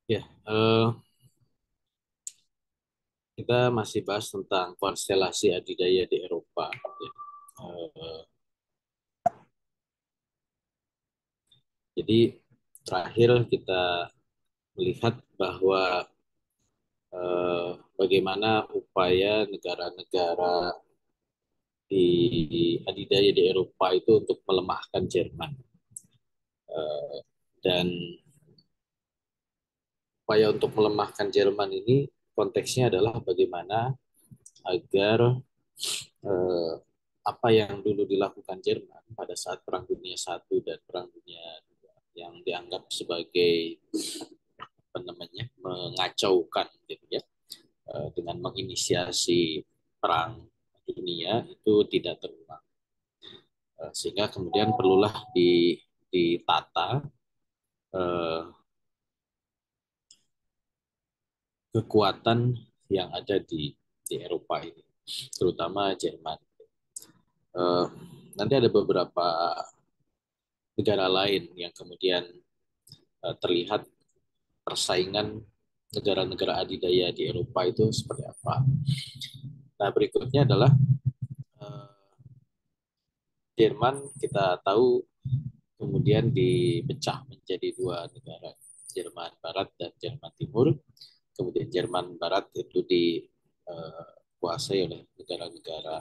Ya, kita masih bahas tentang konstelasi adidaya di Eropa. Ya. Eh, jadi terakhir kita melihat bahwa bagaimana upaya negara-negara di adidaya di Eropa itu untuk melemahkan Jerman. Dan upaya untuk melemahkan Jerman ini konteksnya adalah bagaimana agar eh, apa yang dulu dilakukan Jerman pada saat Perang Dunia Satu dan Perang Dunia Dua yang dianggap sebagai apa namanya mengacaukan gitu ya, dengan menginisiasi perang dunia itu tidak terulang. Sehingga kemudian perlulah ditata eh, kekuatan yang ada di Eropa ini, terutama Jerman. Eh, Nanti ada beberapa negara lain yang kemudian terlihat persaingan negara-negara adidaya di Eropa itu seperti apa. Nah, berikutnya adalah eh, Jerman kita tahu kemudian dipecah menjadi dua negara, Jerman Barat dan Jerman Timur. Kemudian Jerman Barat itu dikuasai oleh negara-negara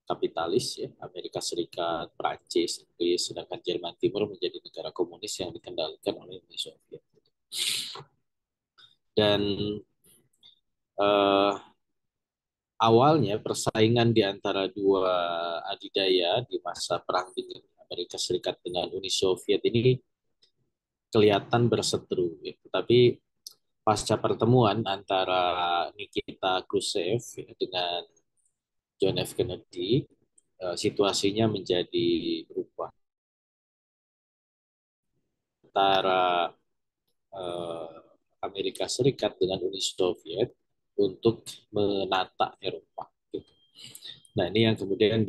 kapitalis ya, Amerika Serikat, Prancis, Inggris, sedangkan Jerman Timur menjadi negara komunis yang dikendalikan oleh Uni Soviet. Dan eh, awalnya persaingan di antara dua adidaya di masa Perang Dingin Amerika Serikat dengan Uni Soviet ini kelihatan berseteru. Gitu. Tapi pasca pertemuan antara Nikita Khrushchev dengan John F. Kennedy, situasinya menjadi berubah. Antara eh, Amerika Serikat dengan Uni Soviet untuk menata Eropa. Gitu. Nah ini yang kemudian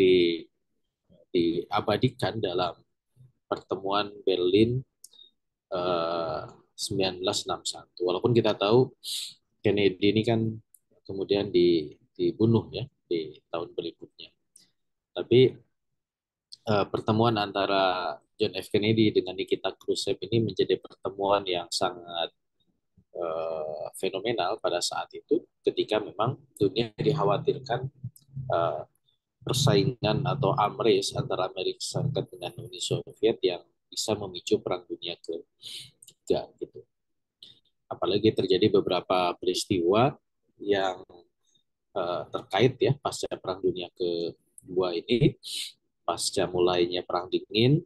diabadikan dalam pertemuan Berlin 1961. Walaupun kita tahu Kennedy ini kan kemudian dibunuh ya di tahun berikutnya. Tapi pertemuan antara John F. Kennedy dengan Nikita Khrushchev ini menjadi pertemuan yang sangat fenomenal pada saat itu, ketika memang dunia dikhawatirkan uh, persaingan atau amres antara Amerika Serikat dengan Uni Soviet yang bisa memicu Perang Dunia Ketiga gitu. Apalagi terjadi beberapa peristiwa yang terkait ya pasca Perang Dunia Kedua ini, pasca mulainya Perang Dingin,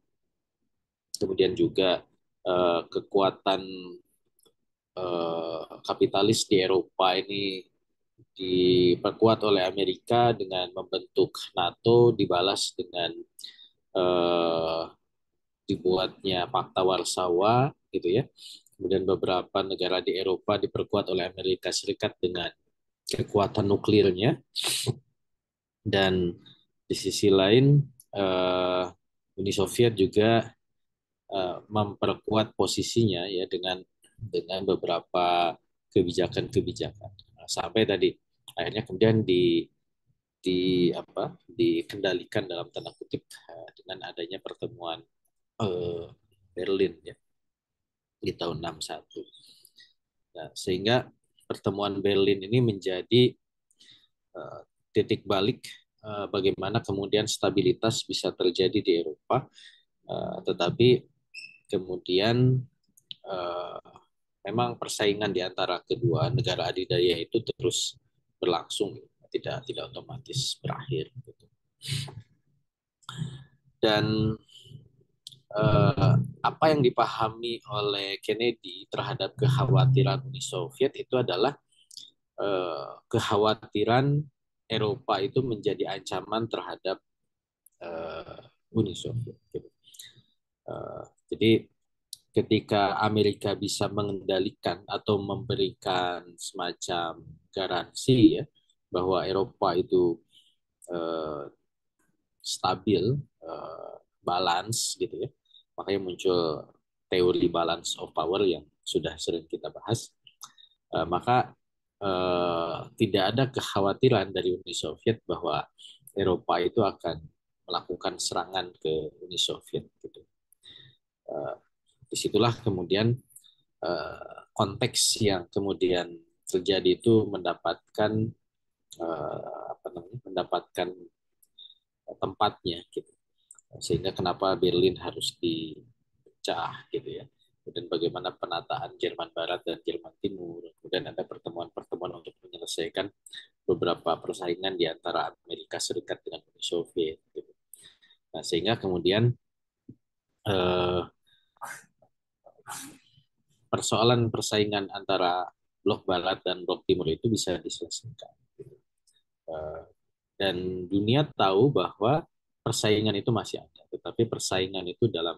kemudian juga kekuatan kapitalis di Eropa ini diperkuat oleh Amerika dengan membentuk NATO, dibalas dengan eh, dibuatnya Fakta Warsawa gitu ya. Kemudian beberapa negara di Eropa diperkuat oleh Amerika Serikat dengan kekuatan nuklirnya, dan di sisi lain eh, Uni Soviet juga memperkuat posisinya ya dengan beberapa kebijakan-kebijakan. Nah, sampai tadi akhirnya kemudian di apa dikendalikan dalam tanda kutip dengan adanya pertemuan eh, Berlin ya di tahun 61. Nah, sehingga pertemuan Berlin ini menjadi uh, titik balik bagaimana kemudian stabilitas bisa terjadi di Eropa, tetapi kemudian uh, memang persaingan di antara kedua negara adidaya itu terus berlangsung, tidak otomatis berakhir. Gitu. Dan apa yang dipahami oleh Kennedy terhadap kekhawatiran Uni Soviet itu adalah kekhawatiran Eropa itu menjadi ancaman terhadap Uni Soviet. Gitu. Jadi ketika Amerika bisa mengendalikan atau memberikan semacam garansi ya bahwa Eropa itu uh, stabil, balance gitu ya, makanya muncul teori balance of power yang sudah sering kita bahas, maka tidak ada kekhawatiran dari Uni Soviet bahwa Eropa itu akan melakukan serangan ke Uni Soviet gitu. Eh, Disitulah kemudian konteks yang kemudian terjadi itu mendapatkan apa namanya, mendapatkan tempatnya gitu. Sehingga kenapa Berlin harus dipecah gitu ya. Dan bagaimana penataan Jerman Barat dan Jerman Timur. Kemudian ada pertemuan-pertemuan untuk menyelesaikan beberapa persaingan di antara Amerika Serikat dengan Uni Soviet. Gitu. Nah, sehingga kemudian eh, persoalan persaingan antara blok Barat dan blok Timur itu bisa diselesaikan. Eh, dan dunia tahu bahwa persaingan itu masih ada, tetapi persaingan itu dalam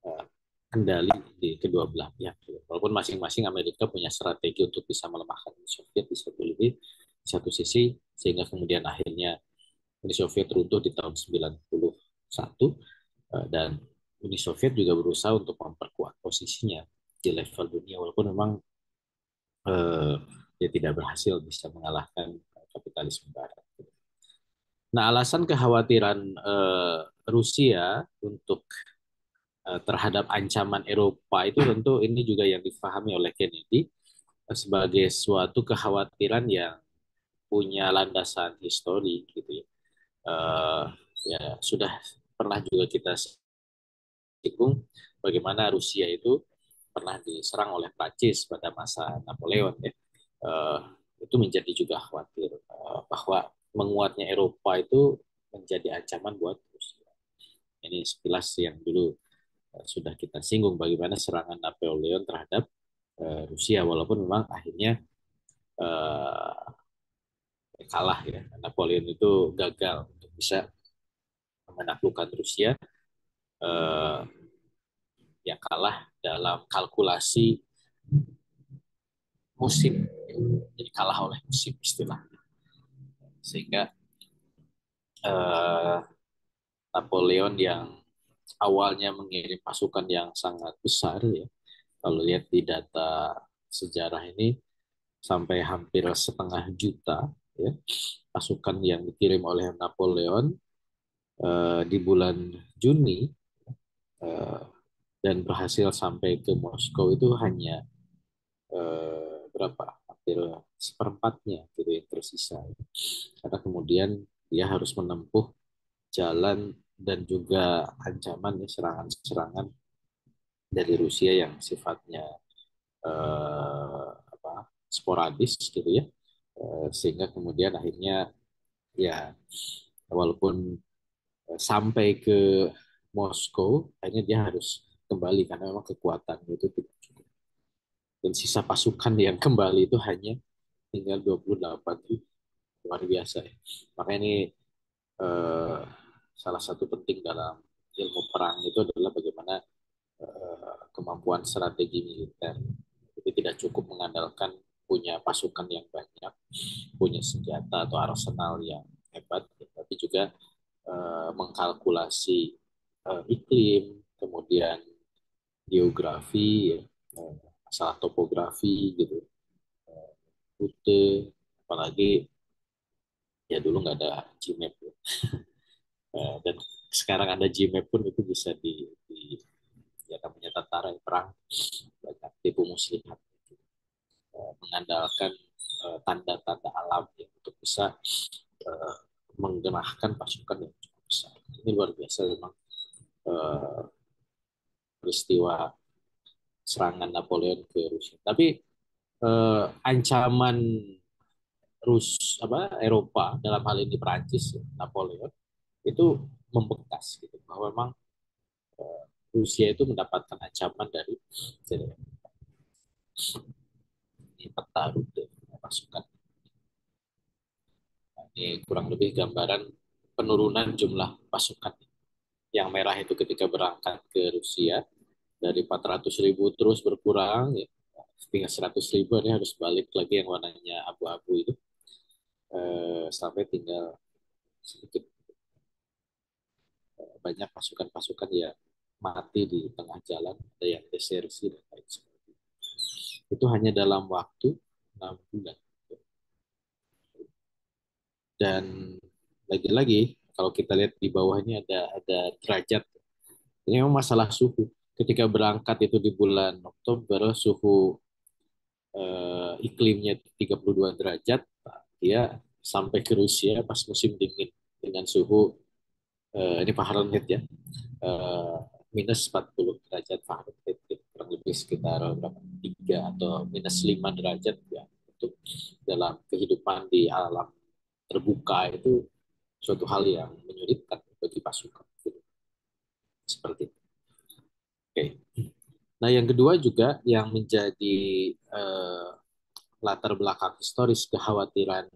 eh, kendali di kedua belah pihak. Walaupun masing-masing Amerika punya strategi untuk bisa melemahkan Uni Soviet di satu sisi, sehingga kemudian akhirnya Uni Soviet runtuh di tahun 91, dan Uni Soviet juga berusaha untuk memperkuat posisinya di level dunia, walaupun memang eh, dia tidak berhasil bisa mengalahkan kapitalisme Barat. Nah, alasan kekhawatiran Rusia untuk terhadap ancaman Eropa itu tentu ini juga yang difahami oleh Kennedy sebagai suatu kekhawatiran yang punya landasan histori gitu ya. Eh, Ya sudah pernah juga kita singgung bagaimana Rusia itu pernah diserang oleh Prancis pada masa Napoleon ya. Eh, itu menjadi juga khawatir bahwa menguatnya Eropa itu menjadi ancaman buat Rusia. Ini sekilas yang dulu sudah kita singgung bagaimana serangan Napoleon terhadap Rusia, walaupun memang akhirnya uh, kalah ya. Napoleon itu gagal untuk bisa menaklukkan Rusia, uh, yang kalah dalam kalkulasi musim, jadi kalah oleh musim istilah, sehingga uh, Napoleon yang awalnya mengirim pasukan yang sangat besar ya, kalau lihat di data sejarah ini sampai hampir setengah juta ya, pasukan yang dikirim oleh Napoleon di bulan Juni, eh, dan berhasil sampai ke Moskow itu hanya berapa, hampir seperempatnya gitu yang tersisa, karena kemudian dia harus menempuh jalan dan juga ancaman ya, serangan-serangan dari Rusia yang sifatnya apa, sporadis gitu ya. Sehingga kemudian akhirnya ya walaupun sampai ke Moskow, akhirnya dia harus kembali karena memang kekuatan itu tidak cukup. Dan sisa pasukan yang kembali itu hanya tinggal 28 ribu. Luar biasa ya. Makanya ini eh, salah satu penting dalam ilmu perang itu adalah bagaimana kemampuan strategi militer. Jadi tidak cukup mengandalkan punya pasukan yang banyak, punya senjata atau arsenal yang hebat, tapi juga mengkalkulasi iklim, kemudian geografi, ya, masalah topografi gitu, rute, apalagi ya dulu nggak ada Gmap ya. Dan sekarang ada Gmap pun itu bisa di ya namanya tentara perang banyak tipu muslihat, mengandalkan tanda-tanda alam ya, untuk bisa uh, menggerahkan pasukan yang cukup besar. Ini luar biasa memang peristiwa serangan Napoleon ke Rusia. Tapi ancaman Eropa dalam hal ini Prancis, Napoleon itu membekas gitu, bahwa memang Rusia itu mendapatkan ancaman dari peta rute pasukan. Nah, ini kurang lebih gambaran penurunan jumlah pasukan. Yang merah itu ketika berangkat ke Rusia dari 400 ribu terus berkurang ya, tinggal 100 ribu, ini harus balik lagi yang warnanya abu-abu itu, sampai tinggal sedikit banyak pasukan-pasukan yang mati di tengah jalan, ada yang desersi dan lain sebagainya. itu hanya dalam waktu 6 bulan. Dan lagi-lagi kalau kita lihat di bawahnya ada derajat. Ini memang masalah suhu. Ketika berangkat itu di bulan Oktober, suhu iklimnya 32 derajat, dia sampai ke Rusia pas musim dingin dengan suhu ini Fahrenheit ya, eh, minus 40 derajat Fahrenheit, kurang lebih sekitar berapa, 3 atau minus 5 derajat ya. Untuk dalam kehidupan di alam terbuka itu suatu hal yang menyulitkan bagi pasukan. Gitu. Seperti itu. Oke. Nah, yang kedua juga yang menjadi eh, latar belakang historis kekhawatiran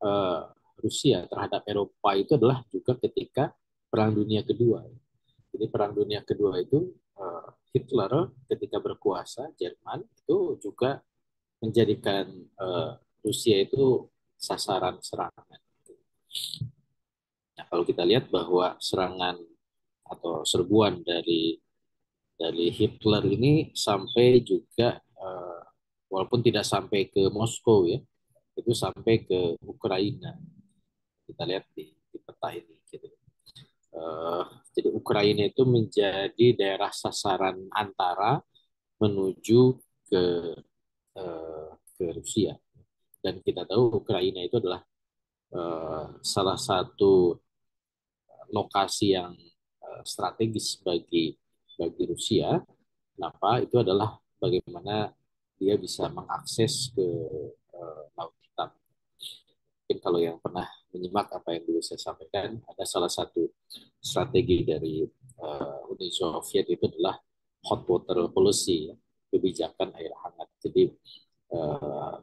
eh, Rusia terhadap Eropa itu adalah juga ketika Perang Dunia Kedua. Jadi Perang Dunia Kedua itu Hitler ketika berkuasa Jerman itu juga menjadikan Rusia itu sasaran serangan. Nah, kalau kita lihat bahwa serangan atau serbuan dari Hitler ini sampai juga walaupun tidak sampai ke Moskow ya, itu sampai ke Ukraina. Kita lihat di peta ini gitu. Uh, jadi Ukraina itu menjadi daerah sasaran antara menuju ke ke Rusia. Dan kita tahu Ukraina itu adalah salah satu lokasi yang strategis bagi Rusia. Kenapa? Itu adalah bagaimana dia bisa mengakses ke Laut Hitam. Mungkin kalau yang pernah menyimak apa yang dulu saya sampaikan, ada salah satu strategi dari Uni Soviet itu adalah hot water policy, ya, kebijakan air hangat. Jadi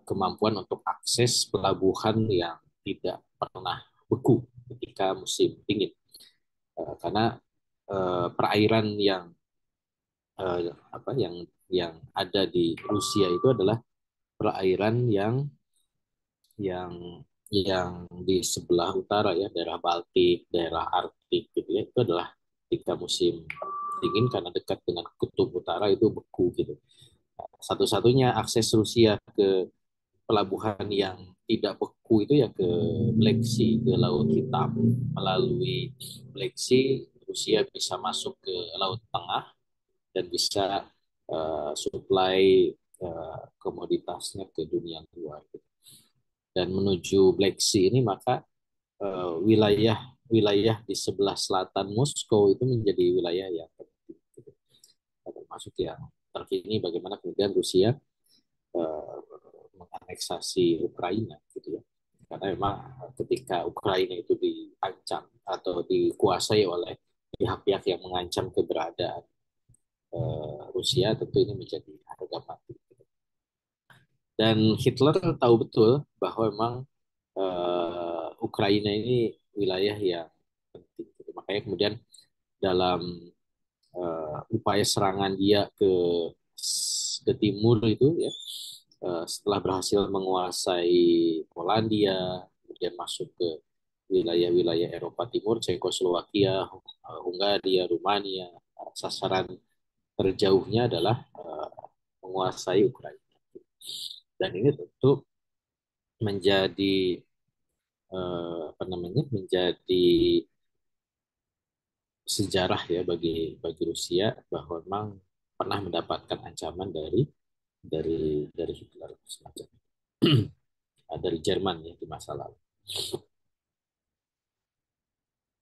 kemampuan untuk akses pelabuhan yang tidak pernah beku ketika musim dingin. Karena perairan yang apa yang ada di Rusia itu adalah perairan yang yang di sebelah utara ya, daerah Baltik, daerah Arktik gitu ya, itu adalah ketika musim dingin karena dekat dengan kutub utara itu beku gitu. Satu-satunya akses Rusia ke pelabuhan yang tidak beku itu ya ke Black Sea, ke Laut Hitam. Melalui Black Sea, Rusia bisa masuk ke Laut Tengah dan bisa supply komoditasnya ke dunia luar. Dan menuju Black Sea ini maka wilayah wilayah di sebelah selatan Moskow itu menjadi wilayah yang penting. Gitu. Termasuk yang terkini bagaimana kemudian Rusia uh, menganeksasi Ukraina gitu ya. Karena memang ketika Ukraina itu diancam atau dikuasai oleh pihak-pihak yang mengancam keberadaan Rusia, tentu ini menjadi harga mati. Dan Hitler tahu betul bahwa memang Ukraina ini wilayah yang penting. Gitu. Makanya kemudian dalam upaya serangan dia ke timur itu ya, setelah berhasil menguasai Polandia, kemudian masuk ke wilayah-wilayah Eropa Timur, Cekoslowakia, Hungaria, Rumania, sasaran terjauhnya adalah menguasai Ukraina. Dan ini tentu menjadi apa namanya, menjadi sejarah ya bagi Rusia bahwa memang pernah mendapatkan ancaman dari Hitler semacam dari Jerman ya di masa lalu.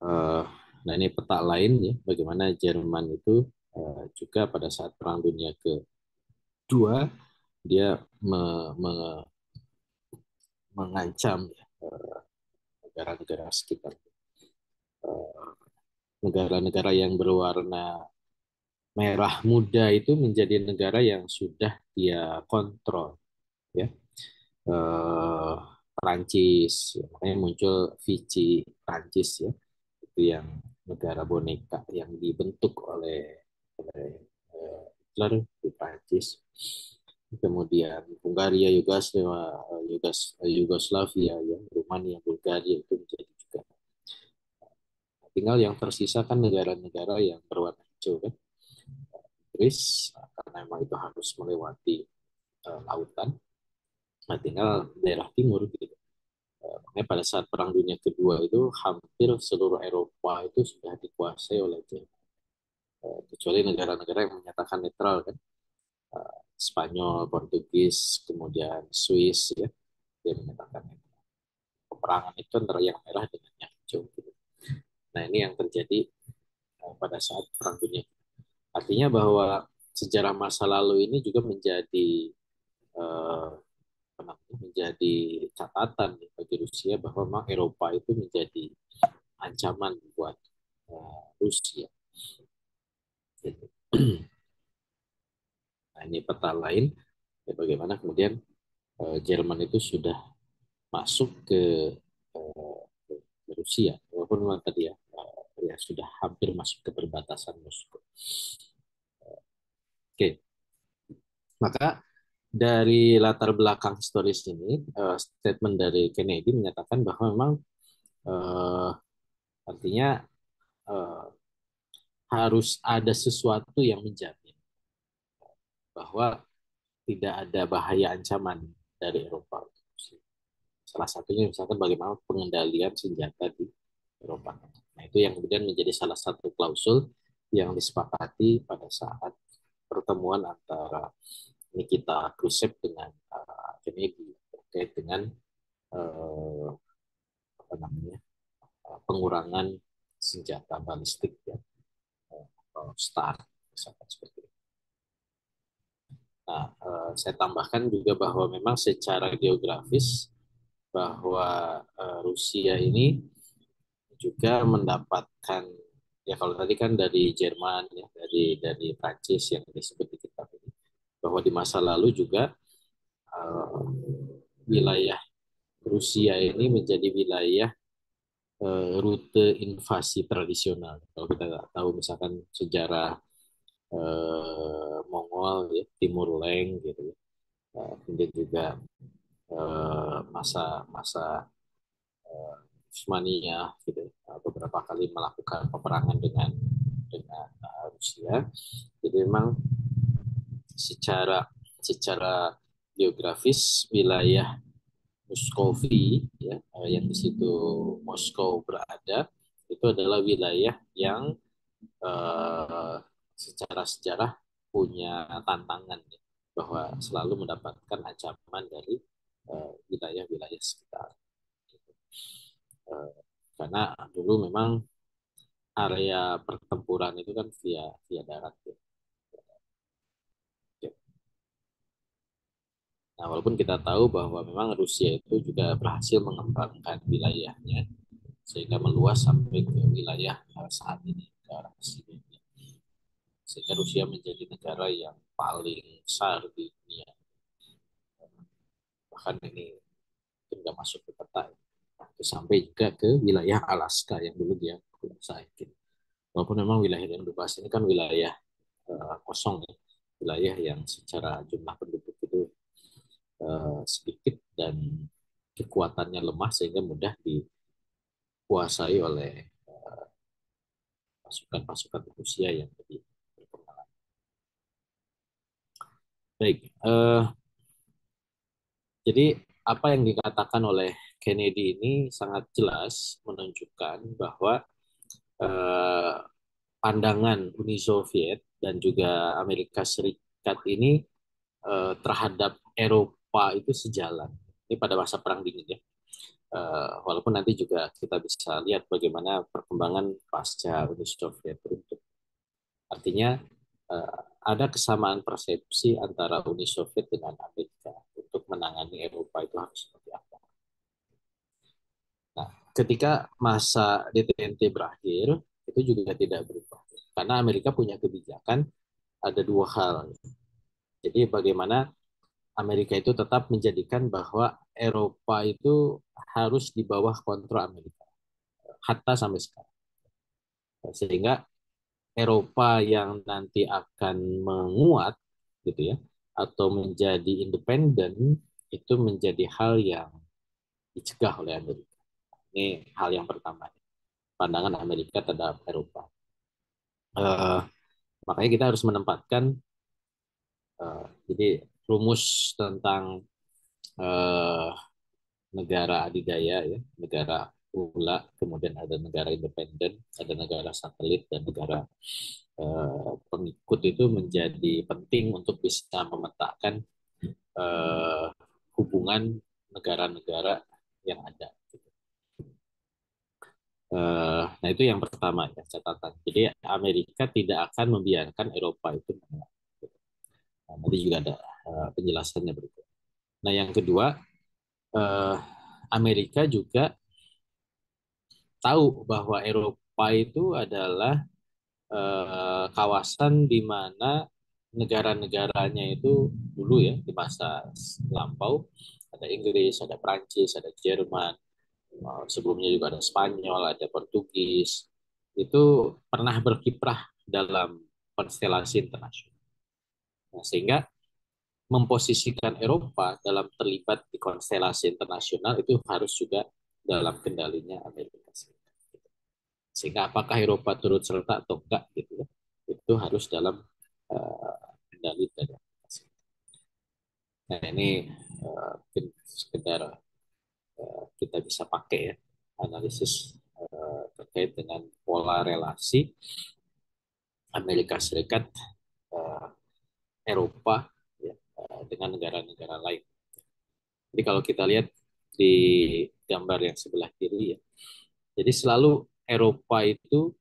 Uh, nah ini peta lain ya bagaimana Jerman itu juga pada saat Perang Dunia Kedua dia mengancam ya, negara-negara sekitar, negara-negara yang berwarna merah muda itu menjadi negara yang sudah dia kontrol ya. eh, Prancis ya, makanya muncul Vichy Prancis ya, itu yang negara boneka yang dibentuk oleh Hitler di Prancis. Kemudian Hungaria, Yugoslavia, ya, Rumania, Bulgaria itu menjadi juga. Tinggal yang tersisa kan negara-negara yang berwarna hijau kan, Inggris karena memang itu harus melewati lautan, nah tinggal daerah timur gitu. Makanya pada saat Perang Dunia Kedua itu hampir seluruh Eropa itu sudah dikuasai oleh Jerman. Kecuali negara-negara yang menyatakan netral kan, Spanyol, Portugis, kemudian Swiss ya, dia menyatakan netral. Peperangan itu antara yang merah dengan yang hijau. Gitu. Nah ini yang terjadi pada saat Perang Dunia. Artinya bahwa sejarah masa lalu ini juga menjadi eh, menjadi catatan bagi Rusia bahwa memang Eropa itu menjadi ancaman buat Rusia. Gitu. Nah ini peta lain ya, bagaimana kemudian Jerman itu sudah masuk ke, uh, ke Rusia, walaupun memang tadi ya, ya sudah hampir masuk ke perbatasan Moskow. Oke, maka dari latar belakang historis ini, statement dari Kennedy menyatakan bahwa memang uh, artinya uh, harus ada sesuatu yang menjamin bahwa tidak ada bahaya ancaman dari Eropa. Salah satunya misalkan bagaimana pengendalian senjata di Eropa. Nah itu yang kemudian menjadi salah satu klausul yang disepakati pada saat pertemuan antara Nikita Khrushchev dengan Kennedy terkait dengan uh, apa namanya pengurangan senjata balistik ya, atau STAR misalkan seperti itu. Nah, saya tambahkan juga bahwa memang secara geografis bahwa Rusia ini juga mendapatkan ya kalau tadi kan dari Jerman ya dari Prancis yang disebut di kitab ini bahwa di masa lalu juga uh, wilayah Rusia ini menjadi wilayah rute invasi tradisional. Kalau kita tahu misalkan sejarah Mongol ya, Timur Leng gitu ya. Kemudian juga masa-masa Usmania gitu beberapa kali melakukan peperangan dengan Rusia. Jadi memang secara secara geografis wilayah Muskovi ya yang di situ Moskow berada itu adalah wilayah yang secara sejarah punya tantangan ya, bahwa selalu mendapatkan ancaman dari wilayah-wilayah sekitar. Gitu. Uh, karena dulu memang area pertempuran itu kan via via darat ya. Nah, walaupun kita tahu bahwa memang Rusia itu juga berhasil mengembangkan wilayahnya sehingga meluas sampai ke wilayah saat ini ke arah Siberia. Sehingga Rusia menjadi negara yang paling besar di dunia. Bahkan ini tidak masuk ke peta. Sampai juga ke wilayah Alaska yang dulu dia kuasai. Walaupun memang wilayah yang dibahas ini kan wilayah kosong ya, wilayah yang secara jumlah penduduk itu sedikit dan kekuatannya lemah sehingga mudah dikuasai oleh pasukan-pasukan Rusia yang lebih berpengalaman. Baik, jadi apa yang dikatakan oleh Kennedy ini sangat jelas menunjukkan bahwa eh, pandangan Uni Soviet dan juga Amerika Serikat ini terhadap Eropa itu sejalan. Ini pada masa Perang Dingin ya. Walaupun nanti juga kita bisa lihat bagaimana perkembangan pasca Uni Soviet runtuh. Artinya ada kesamaan persepsi antara Uni Soviet dengan Amerika untuk menangani Eropa itu harus seperti apa. Nah, ketika masa DTNT berakhir, itu juga tidak berubah. Karena Amerika punya kebijakan ada dua hal. Jadi bagaimana Amerika itu tetap menjadikan bahwa Eropa itu harus di bawah kontrol Amerika. Hatta sampai sekarang. Sehingga Eropa yang nanti akan menguat gitu ya atau menjadi independen itu menjadi hal yang dicegah oleh Amerika. Ini hal yang pertama. Pandangan Amerika terhadap Eropa. Uh, makanya kita harus menempatkan jadi rumus tentang eh, negara adidaya ya, negara pula, kemudian ada negara independen, ada negara satelit dan negara pengikut itu menjadi penting untuk bisa memetakan eh, hubungan negara-negara yang ada. Nah itu yang pertama ya catatan. Jadi Amerika tidak akan membiarkan Eropa itu menang. Nah, nanti juga ada penjelasannya berikut. Nah yang kedua, eh, Amerika juga tahu bahwa Eropa itu adalah kawasan di mana negara-negaranya itu dulu ya di masa lampau ada Inggris, ada Prancis, ada Jerman, sebelumnya juga ada Spanyol, ada Portugis, itu pernah berkiprah dalam konstelasi internasional. Nah, sehingga memposisikan Eropa dalam terlibat di konstelasi internasional itu harus juga dalam kendalinya Amerika Serikat. Sehingga apakah Eropa turut serta atau enggak gitu ya, itu harus dalam kendali dari Amerika Serikat. Nah ini mungkin sekedar kita bisa pakai ya analisis terkait dengan pola relasi Amerika Serikat, uh, Eropa ya, dengan negara-negara lain. Jadi kalau kita lihat di gambar yang sebelah kiri ya, jadi selalu Eropa itu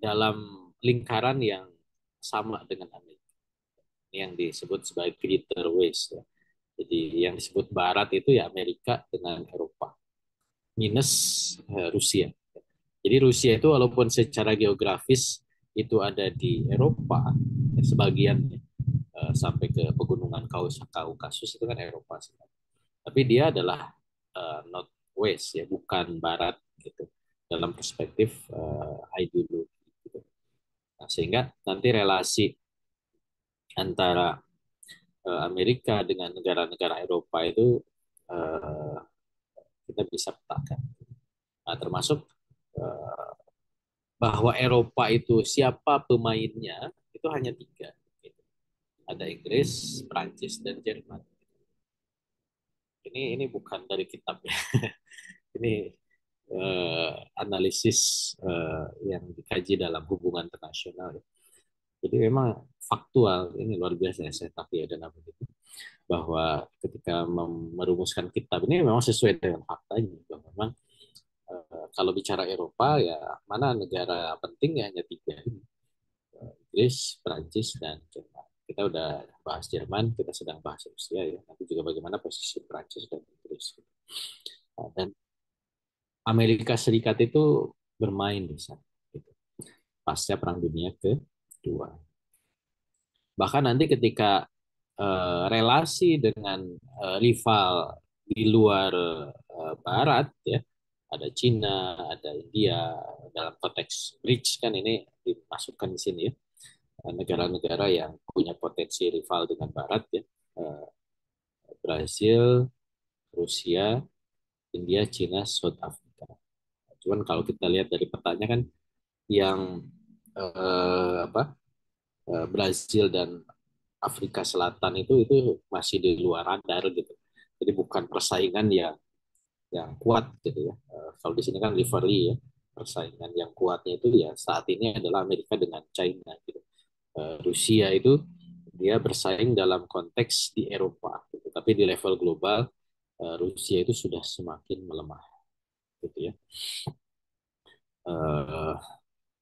dalam lingkaran yang sama dengan Amerika. Ini yang disebut sebagai Greater West ya. Jadi yang disebut Barat itu ya Amerika dengan Eropa minus Rusia. Jadi Rusia itu walaupun secara geografis itu ada di Eropa, ya, sebagian sampai ke pegunungan Kaukasus itu kan Eropa sebenarnya. Tapi dia adalah North West ya, bukan Barat gitu dalam perspektif ideologi. Gitu. Nah, sehingga nanti relasi antara Amerika dengan negara-negara Eropa itu uh, kita bisa petakan. Nah, termasuk uh, bahwa Eropa itu siapa pemainnya itu hanya tiga. Gitu. Ada Inggris, Prancis, dan Jerman. Ini bukan dari kitab ya. Ini analisis yang dikaji dalam hubungan internasional. Ya. Jadi memang faktual ini luar biasa ya saya ya dan apa gitu bahwa ketika merumuskan kitab ini memang sesuai dengan faktanya bahwa memang kalau bicara Eropa ya mana negara penting ya hanya tiga ini Inggris, Prancis, dan Jerman. Kita udah bahas Jerman, kita sedang bahas Rusia ya. Nanti juga bagaimana posisi Prancis dan Inggris. Dan Amerika Serikat itu bermain di sana. Gitu. Pasca Perang Dunia Kedua. Bahkan nanti ketika relasi dengan rival di luar Barat ya, ada Cina, ada India dalam konteks BRICS kan ini dimasukkan di sini ya negara-negara yang punya potensi rival dengan Barat ya, Brazil, Rusia, India, Cina, South Africa. Cuman kalau kita lihat dari petanya kan yang apa Brazil dan Afrika Selatan itu masih di luar radar gitu. Jadi bukan persaingan yang kuat gitu ya. Kalau di sini kan livery ya persaingan yang kuatnya itu ya saat ini adalah Amerika dengan China gitu. Rusia itu dia bersaing dalam konteks di Eropa, gitu. Tapi di level global Rusia itu sudah semakin melemah, gitu ya. Uh,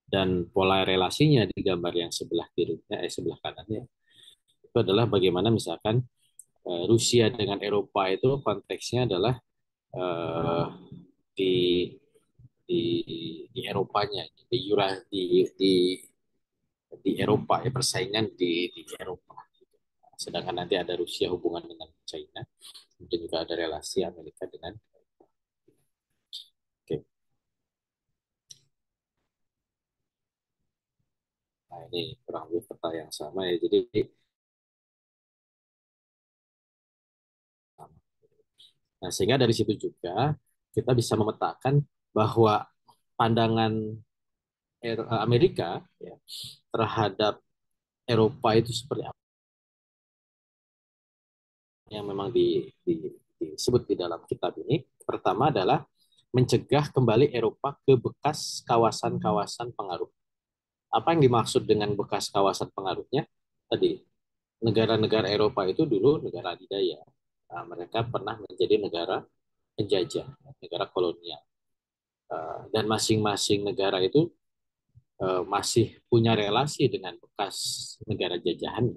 dan pola relasinya di gambar yang sebelah kirinya, sebelah kanannya itu adalah bagaimana misalkan Rusia dengan Eropa itu konteksnya adalah uh, di di di Eropanya, di Eropa ya persaingan di Eropa. Sedangkan nanti ada Rusia hubungan dengan China, kemudian juga ada relasi Amerika dengan Oke. Nah, ini kurang lebih peta yang sama ya. Jadi nah, sehingga dari situ juga kita bisa memetakan bahwa pandangan Amerika ya, terhadap Eropa itu seperti apa. yang memang disebut di dalam kitab ini. Pertama adalah mencegah kembali Eropa ke bekas kawasan-kawasan pengaruh. Apa yang dimaksud dengan bekas kawasan pengaruhnya? Tadi, negara-negara Eropa itu dulu negara adidaya. Nah, mereka pernah menjadi negara penjajah, negara kolonial. Dan masing-masing negara itu masih punya relasi dengan bekas negara jajahan.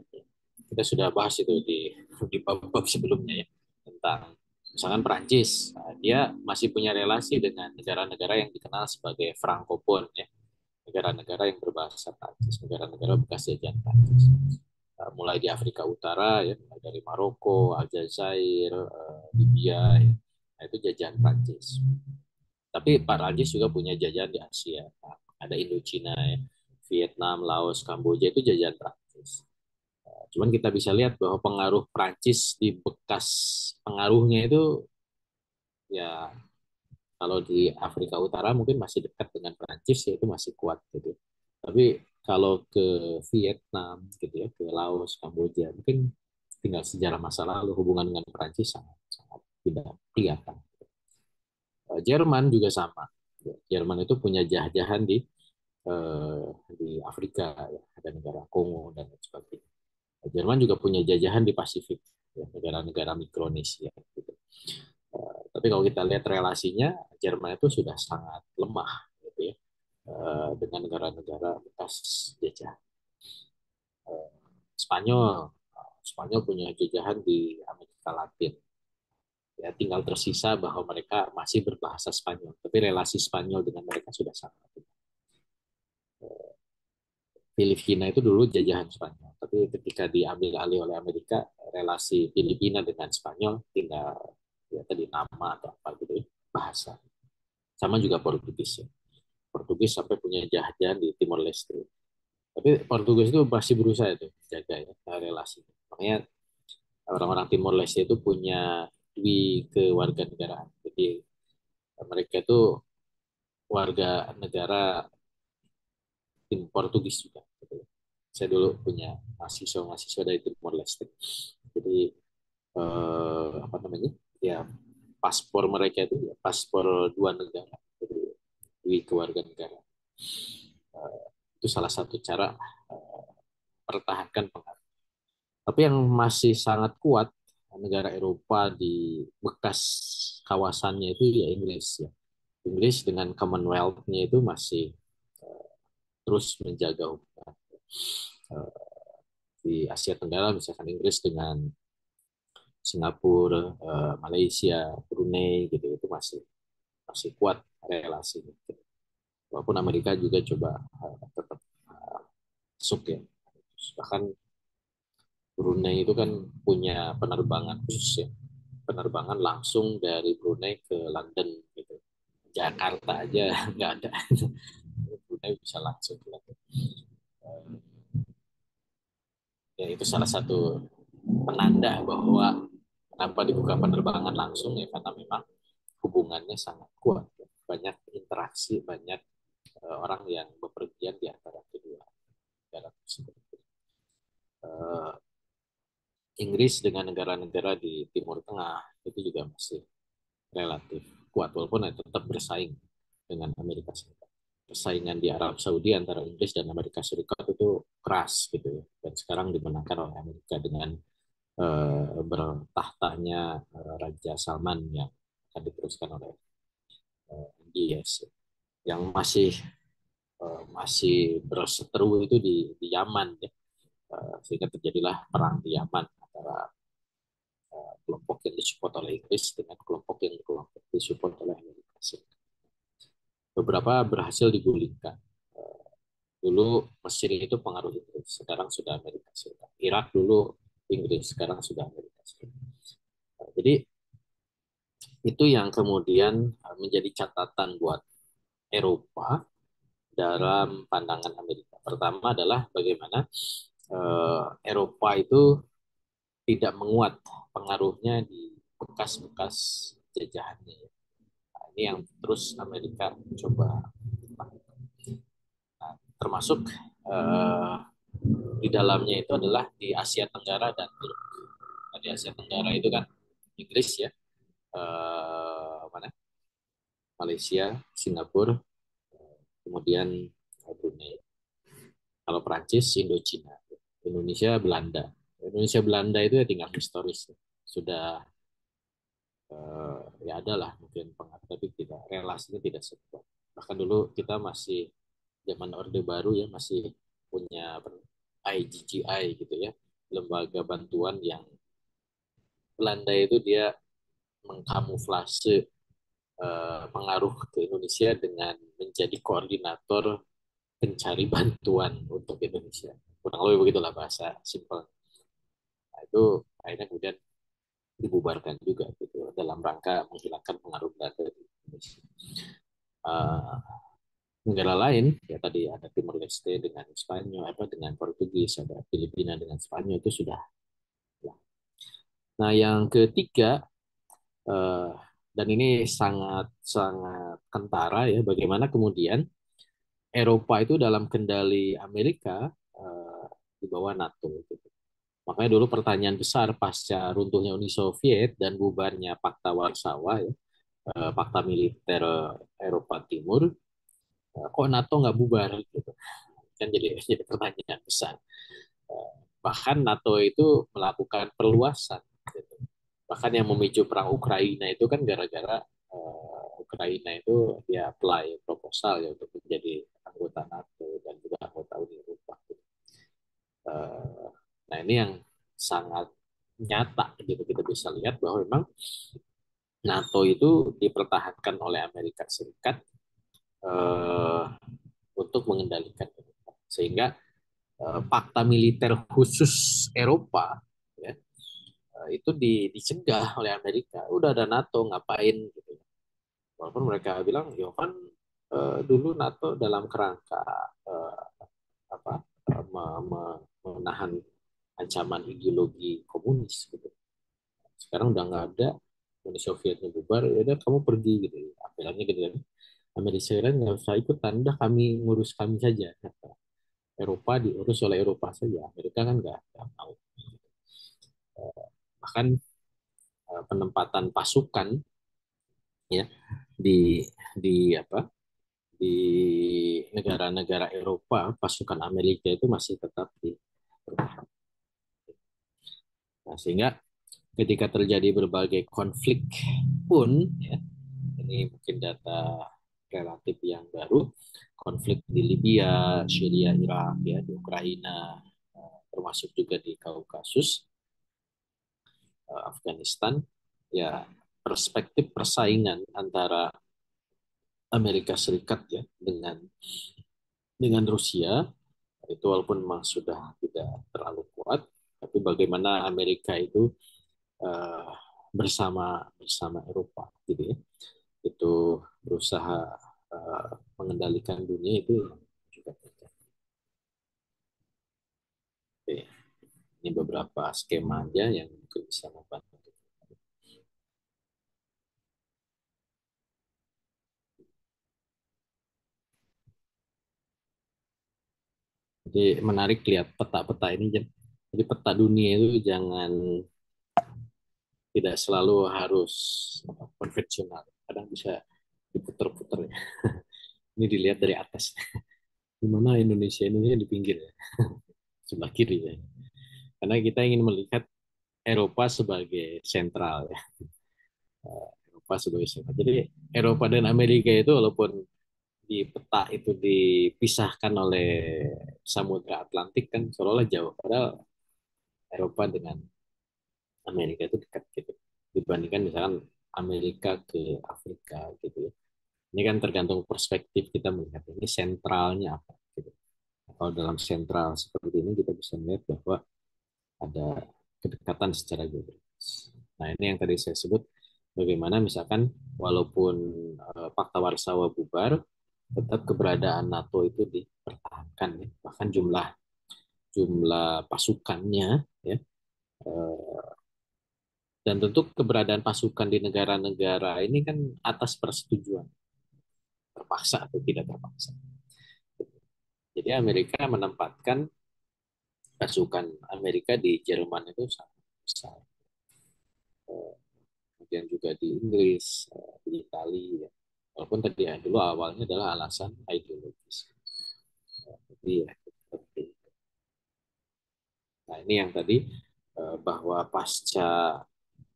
Kita sudah bahas itu di bab-bab sebelumnya ya, tentang misalkan Prancis. Nah, dia masih punya relasi dengan negara-negara yang dikenal sebagai Francophone ya, negara-negara yang berbahasa Prancis, negara-negara bekas jajahan Prancis. Mulai di Afrika Utara ya, mulai dari Maroko, Aljazair, Libya ya. Nah, itu jajahan Prancis. Tapi Prancis juga punya jajahan di Asia. Nah, ada Indochina ya, Vietnam, Laos, Kamboja itu jajahan Prancis. Cuman kita bisa lihat bahwa pengaruh Prancis di bekas pengaruhnya itu ya, kalau di Afrika Utara mungkin masih dekat dengan Prancis ya, itu masih kuat gitu. Tapi kalau ke Vietnam gitu ya, ke Laos, Kamboja mungkin tinggal sejarah masa lalu, hubungan dengan Prancis sangat sangat tidak kelihatan. Jerman juga sama. Jerman itu punya jah-jahan di Afrika ya, ada negara Kongo dan lain sebagainya. Jerman juga punya jajahan di Pasifik, ya, negara-negara Mikronesia gitu. Tapi kalau kita lihat relasinya, Jerman itu sudah sangat lemah gitu ya, dengan negara-negara bekas jajah. Spanyol, Spanyol punya jajahan di Amerika Latin. Ya, tinggal tersisa bahwa mereka masih berbahasa Spanyol, tapi relasi Spanyol dengan mereka sudah sangat. Filipina itu dulu jajahan Spanyol, tapi ketika diambil alih oleh Amerika, relasi Filipina dengan Spanyol tinggal ya tadi nama atau apa gitu ya, bahasa. Sama juga Portugis ya. Portugis sampai punya jajahan di Timor Leste. Tapi Portugis itu masih berusaha itu jaga ya relasi. Makanya orang-orang Timor Leste itu punya kewarganegaraan. Jadi mereka itu warga negara tim Portugis juga. Gitu. Saya dulu punya mahasiswa dari Timor Leste. Jadi apa namanya? Ya paspor mereka itu ya, paspor dua negara. Jadi kewarganegaraan. Itu salah satu cara pertahankan pengaruh. Tapi yang masih sangat kuat negara Eropa di bekas kawasannya itu ya Inggris ya. Inggris dengan Commonwealth-nya itu masih terus menjaga hubungan. Di Asia Tenggara misalkan Inggris dengan Singapura, Malaysia, Brunei gitu itu masih masih kuat relasinya. Walaupun Amerika juga coba tetap masuk ya. Bahkan Brunei itu kan punya penerbangan khusus ya, penerbangan langsung dari Brunei ke London gitu. Jakarta aja nggak ada. Brunei bisa langsung ke London. Ya itu salah satu penanda bahwa kenapa dibuka penerbangan langsung ya karena memang hubungannya sangat kuat. Banyak interaksi, banyak orang yang bepergian di antara kedua negara tersebut. Inggris dengan negara-negara di Timur Tengah itu juga masih relatif kuat walaupun tetap bersaing dengan Amerika Serikat. Persaingan di Arab Saudi antara Inggris dan Amerika Serikat itu keras gitu ya. Dan sekarang dimenangkan oleh Amerika dengan bertahtanya Raja Salman yang akan diteruskan oleh MBS yang masih berseteru itu di Yaman ya. Sehingga terjadilah perang di Yaman antara kelompok yang disupport oleh Inggris dengan kelompok yang disupport oleh Amerika Serikat. Beberapa berhasil digulingkan. Dulu Mesir itu pengaruh Inggris, sekarang sudah Amerika Serikat. Irak dulu Inggris, sekarang sudah Amerika Serikat. Jadi itu yang kemudian menjadi catatan buat Eropa dalam pandangan Amerika. Pertama adalah bagaimana Eropa itu tidak menguat pengaruhnya di bekas-bekas jajahannya. Nah, ini yang terus Amerika coba, nah, termasuk di dalamnya itu adalah di Asia Tenggara dan Turki. Tadi di Asia Tenggara itu kan Inggris ya, mana Malaysia, Singapura, kemudian Brunei. Kalau Prancis, Indochina. Indonesia, Belanda. Indonesia Belanda itu ya tinggal historis. Sudah ya ada lah mungkin pengaruh, tapi tidak relasinya tidak sekuat. Bahkan dulu kita masih zaman Orde Baru ya, masih punya IGGI gitu ya, lembaga bantuan yang Belanda itu dia mengkamuflase pengaruh ke Indonesia dengan menjadi koordinator pencari bantuan untuk Indonesia. Kurang lebih begitulah bahasa simpel. Nah, itu akhirnya kemudian dibubarkan juga gitu dalam rangka menghilangkan pengaruh Belanda di Indonesia. Uh, Negara lain ya tadi ada Timor Leste dengan Spanyol, apa dengan Portugis, ada Filipina dengan Spanyol itu sudah. Nah yang ketiga uh, dan ini sangat sangat kentara ya bagaimana kemudian Eropa itu dalam kendali Amerika di bawah NATO gitu. Makanya dulu pertanyaan besar pasca runtuhnya Uni Soviet dan bubarnya Pakta Warsawa ya, Pakta Militer Eropa Timur, kok NATO nggak bubar gitu. Kan jadi pertanyaan besar. Bahkan NATO itu melakukan perluasan gitu. Bahkan yang memicu perang Ukraina itu kan gara-gara Ukraina itu dia apply proposal ya untuk menjadi anggota NATO dan juga anggota Uni Eropa. Gitu. Uh, nah ini yang sangat nyata gitu kita bisa lihat bahwa memang NATO itu dipertahankan oleh Amerika Serikat uh, untuk mengendalikan Eropa. Sehingga fakta militer khusus Eropa ya, itu dicegah oleh Amerika. Udah ada NATO ngapain gitu. Walaupun mereka bilang ya kan dulu NATO dalam kerangka uh, apa menahan ancaman ideologi komunis gitu. Sekarang udah nggak ada, Uni Sovietnya bubar, ya udah kamu pergi gitu. Bilangnya gitu kan. Amerika Serikat nggak usah ikutan, udah kami ngurus kami saja. Eropa diurus oleh Eropa saja. Amerika kan nggak mau. Bahkan penempatan pasukan ya di apa di negara-negara Eropa, pasukan Amerika itu masih tetap di. Nah, sehingga ketika terjadi berbagai konflik pun ya, ini mungkin data relatif yang baru, konflik di Libya, Syria, Irak, ya, di Ukraina, termasuk juga di Kaukasus, Afghanistan, ya perspektif persaingan antara Amerika Serikat ya dengan Rusia itu walaupun memang sudah tidak terlalu kuat, tapi bagaimana Amerika itu uh, bersama bersama Eropa gitu ya, itu berusaha mengendalikan dunia itu juga terjadi. Oke. Ini beberapa skema aja yang mungkin bisa membantu. Jadi menarik lihat peta-peta ini. Jadi peta dunia itu jangan tidak selalu harus konvensional. Kadang bisa diputer-puter ya. Ini dilihat dari atas. Di mana Indonesia ini di pinggir ya, sebelah kiri ya. Karena kita ingin melihat Eropa sebagai sentral ya. Eropa sebagai sentral. Jadi Eropa dan Amerika itu walaupun di peta itu dipisahkan oleh Samudra Atlantik kan seolah-olah jauh. Padahal Eropa dengan Amerika itu dekat gitu. Dibandingkan misalkan Amerika ke Afrika gitu ya. Ini kan tergantung perspektif kita melihat ini sentralnya apa gitu. Kalau dalam sentral seperti ini kita bisa melihat bahwa ada kedekatan secara geografis. Nah ini yang tadi saya sebut bagaimana misalkan walaupun Pakta Warsawa bubar, tetap keberadaan NATO itu dipertahankan ya. Bahkan jumlah jumlah pasukannya ya, dan tentu keberadaan pasukan di negara-negara ini kan atas persetujuan, terpaksa atau tidak terpaksa. Jadi Amerika menempatkan pasukan Amerika di Jerman itu sangat besar. kemudian juga di Inggris, di Italia. Ya. Walaupun tadi ya, dulu awalnya adalah alasan ideologis. Jadi ya, seperti itu. Nah ini yang tadi bahwa pasca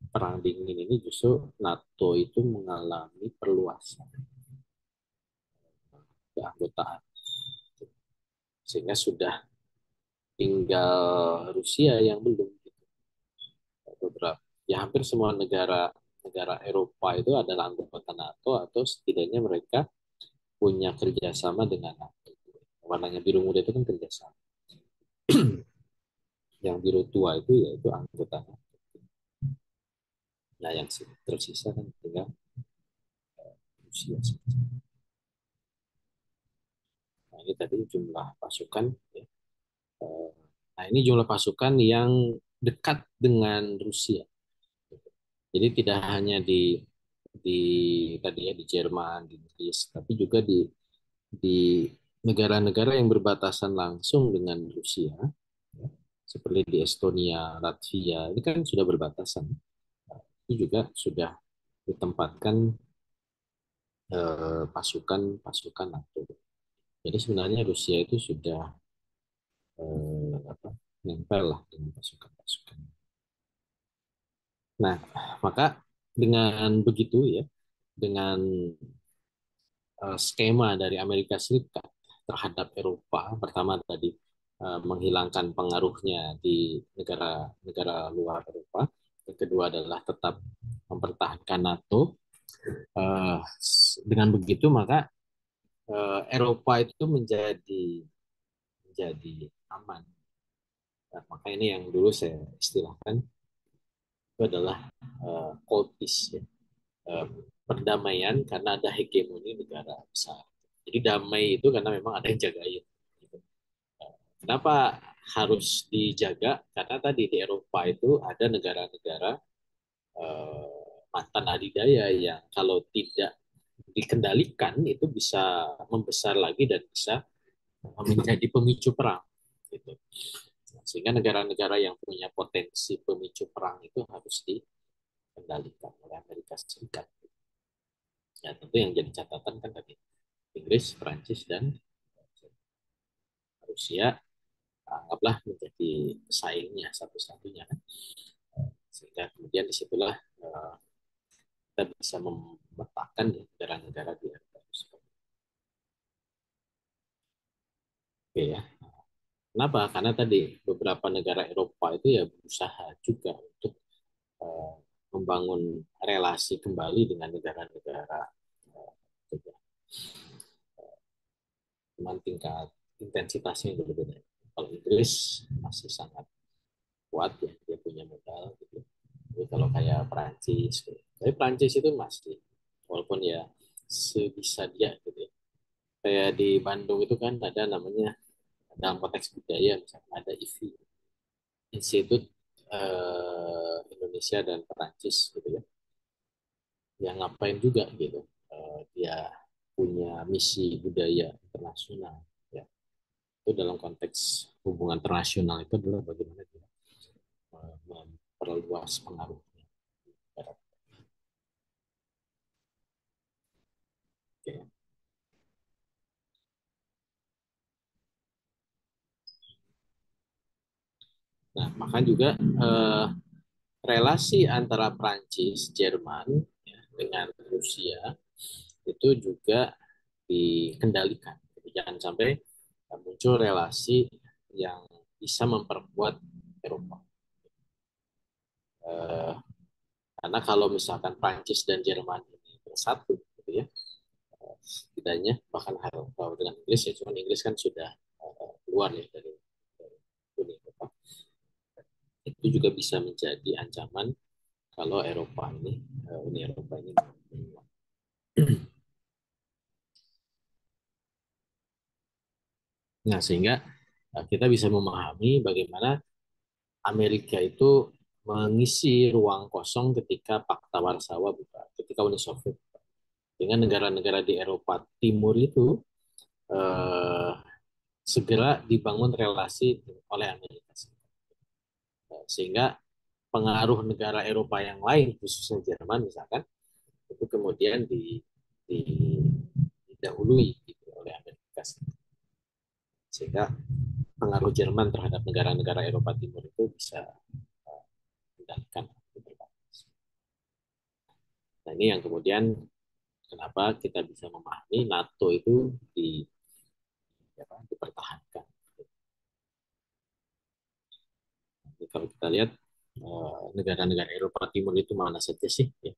Perang Dingin ini justru NATO itu mengalami perluasan keanggotaan. Sehingga sudah tinggal Rusia yang belum. Beberapa, ya hampir semua negara negara Eropa itu adalah anggota NATO atau setidaknya mereka punya kerjasama dengan NATO. Warnanya biru muda itu kan kerjasama. Yang biru tua itu yaitu anggota NATO. Nah yang tersisa kan tinggal Rusia. Nah ini tadi jumlah pasukan. Ya. Nah ini jumlah pasukan yang dekat dengan Rusia. Jadi tidak hanya di tadi ya di Jerman, di Inggris, tapi juga di negara-negara yang berbatasan langsung dengan Rusia, ya, seperti di Estonia, Latvia, ini kan sudah berbatasan. Itu juga sudah ditempatkan pasukan-pasukan NATO. Jadi sebenarnya Rusia itu sudah apa, nempel lah dengan pasukan-pasukan. Nah, maka dengan begitu ya, dengan skema dari Amerika Serikat terhadap Eropa, pertama tadi menghilangkan pengaruhnya di negara-negara luar Eropa, yang kedua adalah tetap mempertahankan NATO. Dengan begitu maka Eropa itu menjadi aman. Nah, maka ini yang dulu saya istilahkan itu adalah Cold Peace, ya. Eh, perdamaian karena ada hegemoni negara besar. Jadi damai itu karena memang ada yang jagain. Gitu. Kenapa harus dijaga? Karena tadi di Eropa itu ada negara-negara mantan adidaya yang kalau tidak dikendalikan itu bisa membesar lagi dan bisa menjadi pemicu perang. Gitu. Sehingga negara-negara yang punya potensi pemicu perang itu harus dikendalikan oleh Amerika Serikat. Ya tentu yang jadi catatan kan tadi Inggris, Prancis, dan Rusia anggaplah menjadi pesaingnya satu-satunya kan. Sehingga kemudian disitulah kita bisa memetakan ya, negara-negara di atas. Oke ya. Kenapa? Karena tadi beberapa negara Eropa itu ya berusaha juga untuk uh, membangun relasi kembali dengan negara-negara uh, dengan tingkat intensitasnya yang berbeda. Kalau Inggris masih sangat kuat ya, dia punya modal gitu. Tapi kalau kayak Prancis, gitu. Tapi Prancis itu masih, walaupun ya sebisa dia gitu ya. Kayak di Bandung itu kan ada namanya dalam konteks budaya misalnya ada IFI, Institut Indonesia dan Perancis gitu ya. Yang ngapain juga gitu. Dia punya misi budaya internasional ya. Itu dalam konteks hubungan internasional itu adalah bagaimana dia memperluas pengaruhnya. Oke. Nah, maka juga relasi antara Prancis, Jerman ya, dengan Rusia itu juga dikendalikan. Jangan sampai muncul relasi yang bisa memperkuat Eropa. Eh, karena kalau misalkan Prancis dan Jerman ini bersatu, gitu ya, setidaknya bahkan kalau dengan Inggris ya, cuma Inggris kan sudah keluar ya dari Uni Eropa. Itu juga bisa menjadi ancaman kalau Eropa ini Uni Eropa ini menguat. Nah, sehingga kita bisa memahami bagaimana Amerika itu mengisi ruang kosong ketika Pakta Warsawa buka, ketika Uni Soviet buka. Dengan negara-negara di Eropa Timur itu eh, segera dibangun relasi oleh Amerika. Sehingga pengaruh negara Eropa yang lain, khususnya Jerman misalkan, itu kemudian didahului gitu oleh Amerika Serikat. Sehingga pengaruh Jerman terhadap negara-negara Eropa Timur itu bisa dikendalikan. Nah ini yang kemudian kenapa kita bisa memahami NATO itu dipertahankan. Jadi kalau kita lihat negara-negara Eropa Timur itu mana saja sih? Ya,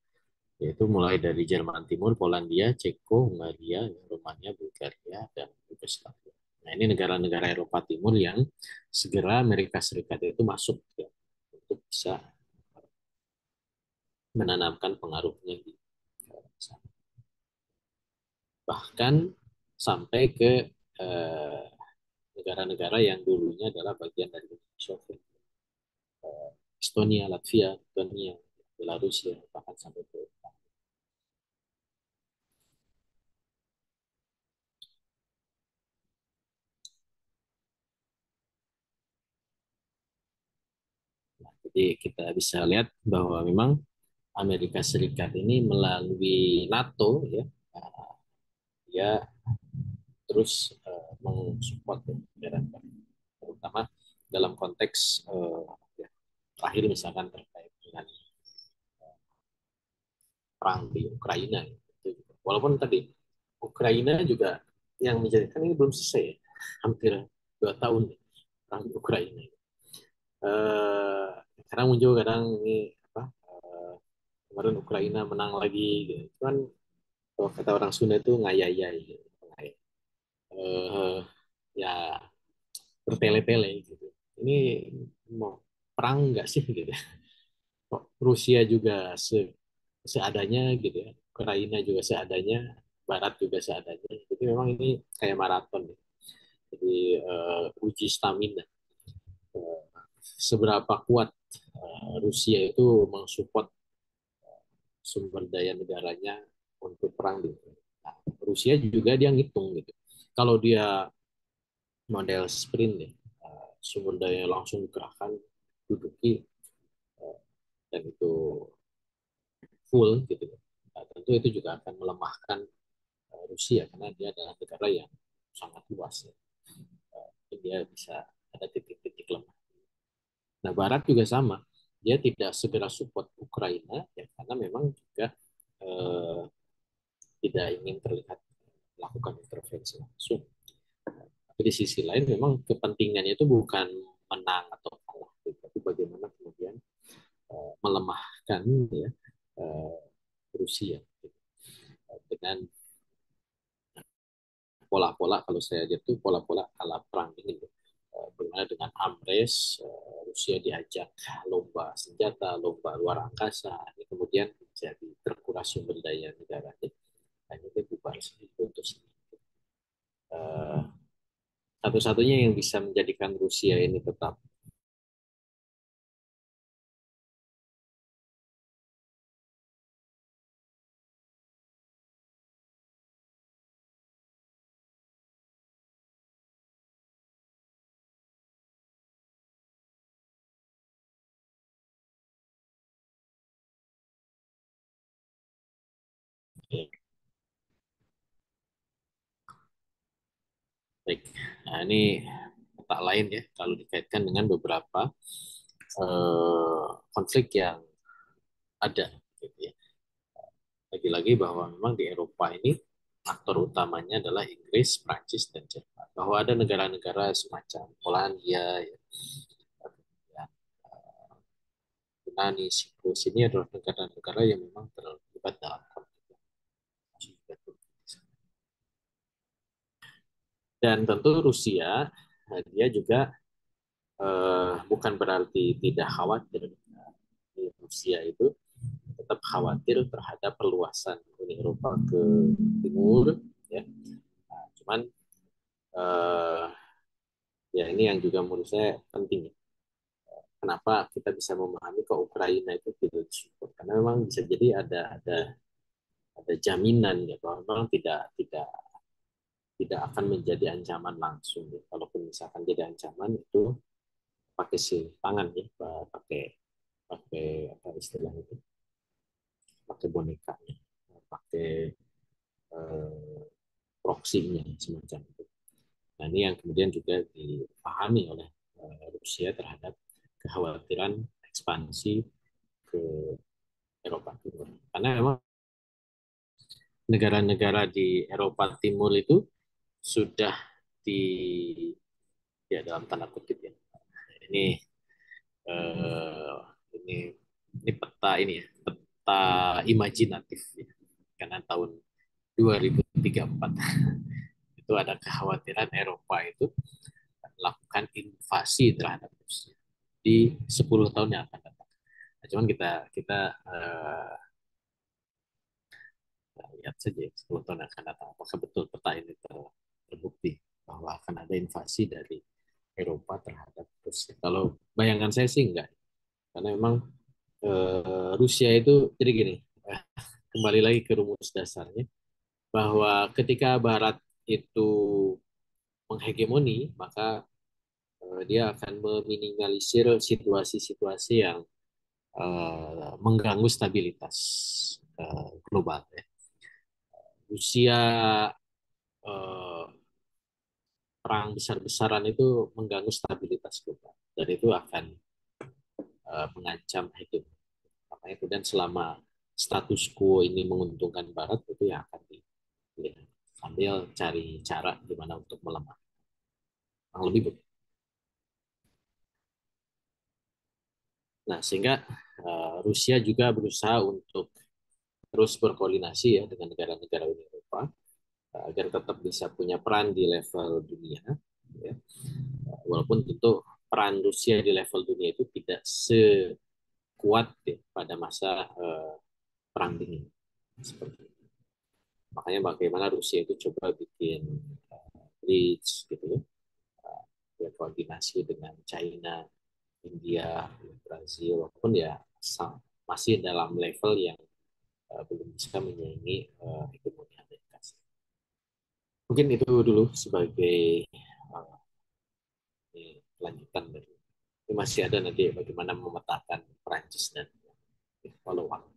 yaitu mulai dari Jerman Timur, Polandia, Ceko, Hungaria, Romania, Bulgaria, dan Yugoslavia. Nah ini negara-negara Eropa Timur yang segera Amerika Serikat itu masuk ya, untuk bisa menanamkan pengaruhnya di sana. Bahkan sampai ke eh, negara-negara yang dulunya adalah bagian dari Uni Soviet, Estonia, Latvia, Estonia, Belarusia, bahkan sampai ke. Jadi kita bisa lihat bahwa memang Amerika Serikat ini melalui NATO ya, dia terus mensupport negara, terutama dalam konteks ya, terakhir misalkan terkait dengan perang di Ukraina. Walaupun tadi Ukraina juga yang menjadikan ini belum selesai, ya. Hampir 2 tahun perang di Ukraina. Eh, Kadang muncul kadang ini apa kemarin Ukraina menang lagi gitu. Cuman kalau kata orang Sunda itu ngayayai gitu. Eh, Ya bertele-tele gitu. Ini mau perang nggak sih gitu. Kok Rusia juga seadanya gitu ya. Ukraina juga seadanya, Barat juga seadanya. Jadi memang ini kayak maraton. Ya. Jadi uji stamina. Eh, Seberapa kuat Rusia itu mensupport sumber daya negaranya untuk perang di Ukraina. Nah, Rusia juga dia ngitung gitu. Kalau dia model sprint ya, sumber daya langsung dikerahkan, duduki, dan itu full gitu. Nah, tentu itu juga akan melemahkan Rusia karena dia adalah negara yang sangat luas ya. Dia bisa ada titik-titik lemah. Nah, Barat juga sama. Dia tidak segera support Ukraina ya karena memang juga eh, tidak ingin terlihat melakukan intervensi langsung. Tapi di sisi lain memang kepentingannya itu bukan menang atau kalah, tapi bagaimana kemudian melemahkan ya uh, Rusia gitu. Dengan pola-pola kalau saya lihat itu pola-pola ala perang dingin ya. Bagaimana dengan Amres Rusia diajak lomba senjata, lomba luar angkasa, ini kemudian jadi terkuras sumber daya negaranya, hanya itu bubar sendiri untuk sendiri. Uh, Satu-satunya yang bisa menjadikan Rusia ini tetap baik. Nah, ini peta lain ya kalau dikaitkan dengan beberapa konflik yang ada gitu ya. Lagi-lagi bahwa memang di Eropa ini aktor utamanya adalah Inggris, Prancis, dan Jerman. Bahwa ada negara-negara semacam Polandia, ya, ya, Yunani, Siprus ini adalah negara-negara yang memang terlibat dalam konflik. Dan tentu Rusia, dia juga bukan berarti tidak khawatir. Rusia itu tetap khawatir terhadap perluasan Uni Eropa ke timur, ya. Nah, cuman uh, ya ini yang juga menurut saya penting. Kenapa kita bisa memahami ke Ukraina itu tidak disupport? Karena memang bisa jadi ada jaminan ya bahwa memang tidak tidak akan menjadi ancaman langsung. Ya. Kalaupun misalkan jadi ancaman itu pakai tangan ya, pakai pakai apa istilahnya itu, pakai bonekanya, pakai proksinya semacam itu. Nah, ini yang kemudian juga dipahami oleh Rusia terhadap kekhawatiran ekspansi ke Eropa Timur. Karena memang negara-negara di Eropa Timur itu sudah di, ya dalam tanda kutip ya. Ini eh, ini ini ya, peta imajinatif ya. Karena tahun 2034 itu ada kekhawatiran Eropa itu melakukan invasi terhadap Rusia di 10 tahun yang akan datang. Nah, cuman kita kita lihat saja ya, 10 tahun yang akan datang apakah betul peta ini terbukti bahwa akan ada invasi dari Eropa terhadap Rusia. Kalau bayangan saya sih enggak, karena memang Rusia itu jadi gini, kembali lagi ke rumus dasarnya bahwa ketika Barat itu menghegemoni, maka dia akan meminimalisir situasi-situasi yang mengganggu stabilitas global. Ya. Rusia uh, perang besar-besaran itu mengganggu stabilitas global dan itu akan mengancam hidup. Makanya kemudian selama status quo ini menguntungkan Barat itu yang akan dilihat sambil cari cara gimana untuk melemah. Yang lebih begitu. Nah, sehingga Rusia juga berusaha untuk terus berkoordinasi ya dengan negara-negara Uni Eropa agar tetap bisa punya peran di level dunia. Ya. Walaupun tentu peran Rusia di level dunia itu tidak sekuat ya, pada masa perang dingin. Seperti itu. Makanya bagaimana Rusia itu coba bikin bridge gitu ya, koordinasi dengan China, India, Brazil, walaupun ya masih dalam level yang belum bisa menyaingi hegemoni Amerika. Mungkin itu dulu sebagai uh, lanjutan dari ini masih ada nanti bagaimana memetakan Perancis dan follow-up.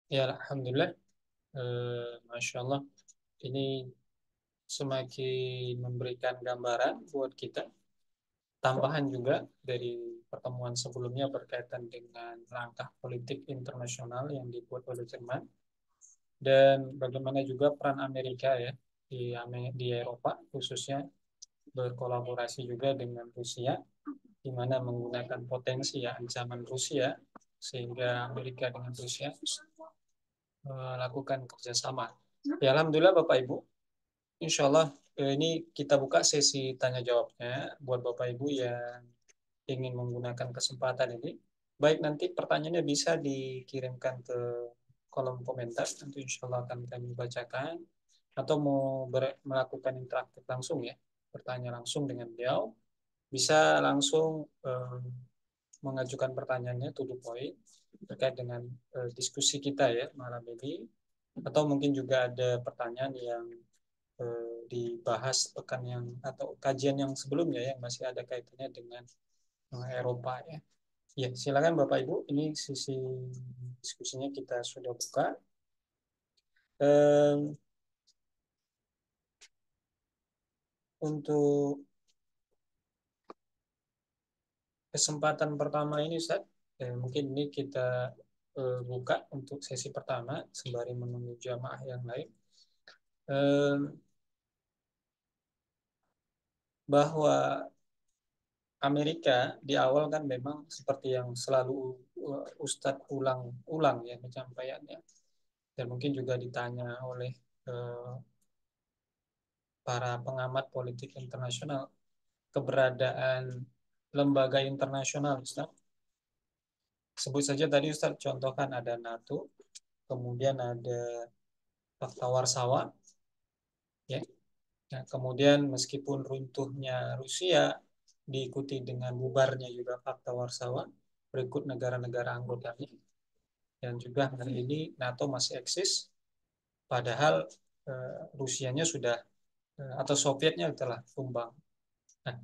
Ya, Alhamdulillah. Masya Allah. Ini semakin memberikan gambaran buat kita. Tambahan juga dari pertemuan sebelumnya berkaitan dengan langkah politik internasional yang dibuat oleh Jerman dan bagaimana juga peran Amerika ya di Eropa khususnya berkolaborasi juga dengan Rusia di mana menggunakan potensi ya ancaman Rusia sehingga Amerika dengan Rusia melakukan kerjasama. Ya, Alhamdulillah Bapak Ibu. Insya Allah ini kita buka sesi tanya jawabnya buat Bapak Ibu yang ingin menggunakan kesempatan ini. Baik, nanti pertanyaannya bisa dikirimkan ke kolom komentar, nanti insya Allah akan kami bacakan. Atau mau melakukan interaktif langsung ya, bertanya langsung dengan beliau, bisa langsung mengajukan pertanyaannya to the point terkait dengan diskusi kita ya malam ini. Atau mungkin juga ada pertanyaan yang dibahas pekan yang atau kajian yang sebelumnya yang masih ada kaitannya dengan Eropa ya. Ya, silakan Bapak Ibu, ini sisi diskusinya kita sudah buka. Um, untuk kesempatan pertama ini, Ustaz, mungkin ini kita buka untuk sesi pertama sembari menunggu jamaah yang lain. Bahwa Amerika di awal kan memang seperti yang selalu Ustadz ulang-ulang ya penyampaiannya. Dan mungkin juga ditanya oleh para pengamat politik internasional keberadaan lembaga internasional, Ustaz. Sebut saja tadi Ustaz contohkan ada NATO, kemudian ada Fakta Warsawa, ya. Nah, kemudian meskipun runtuhnya Rusia diikuti dengan bubarnya juga Fakta Warsawa, berikut negara-negara anggotanya, dan juga hari ini NATO masih eksis, padahal Rusianya sudah atau Sovietnya telah tumbang. Nah,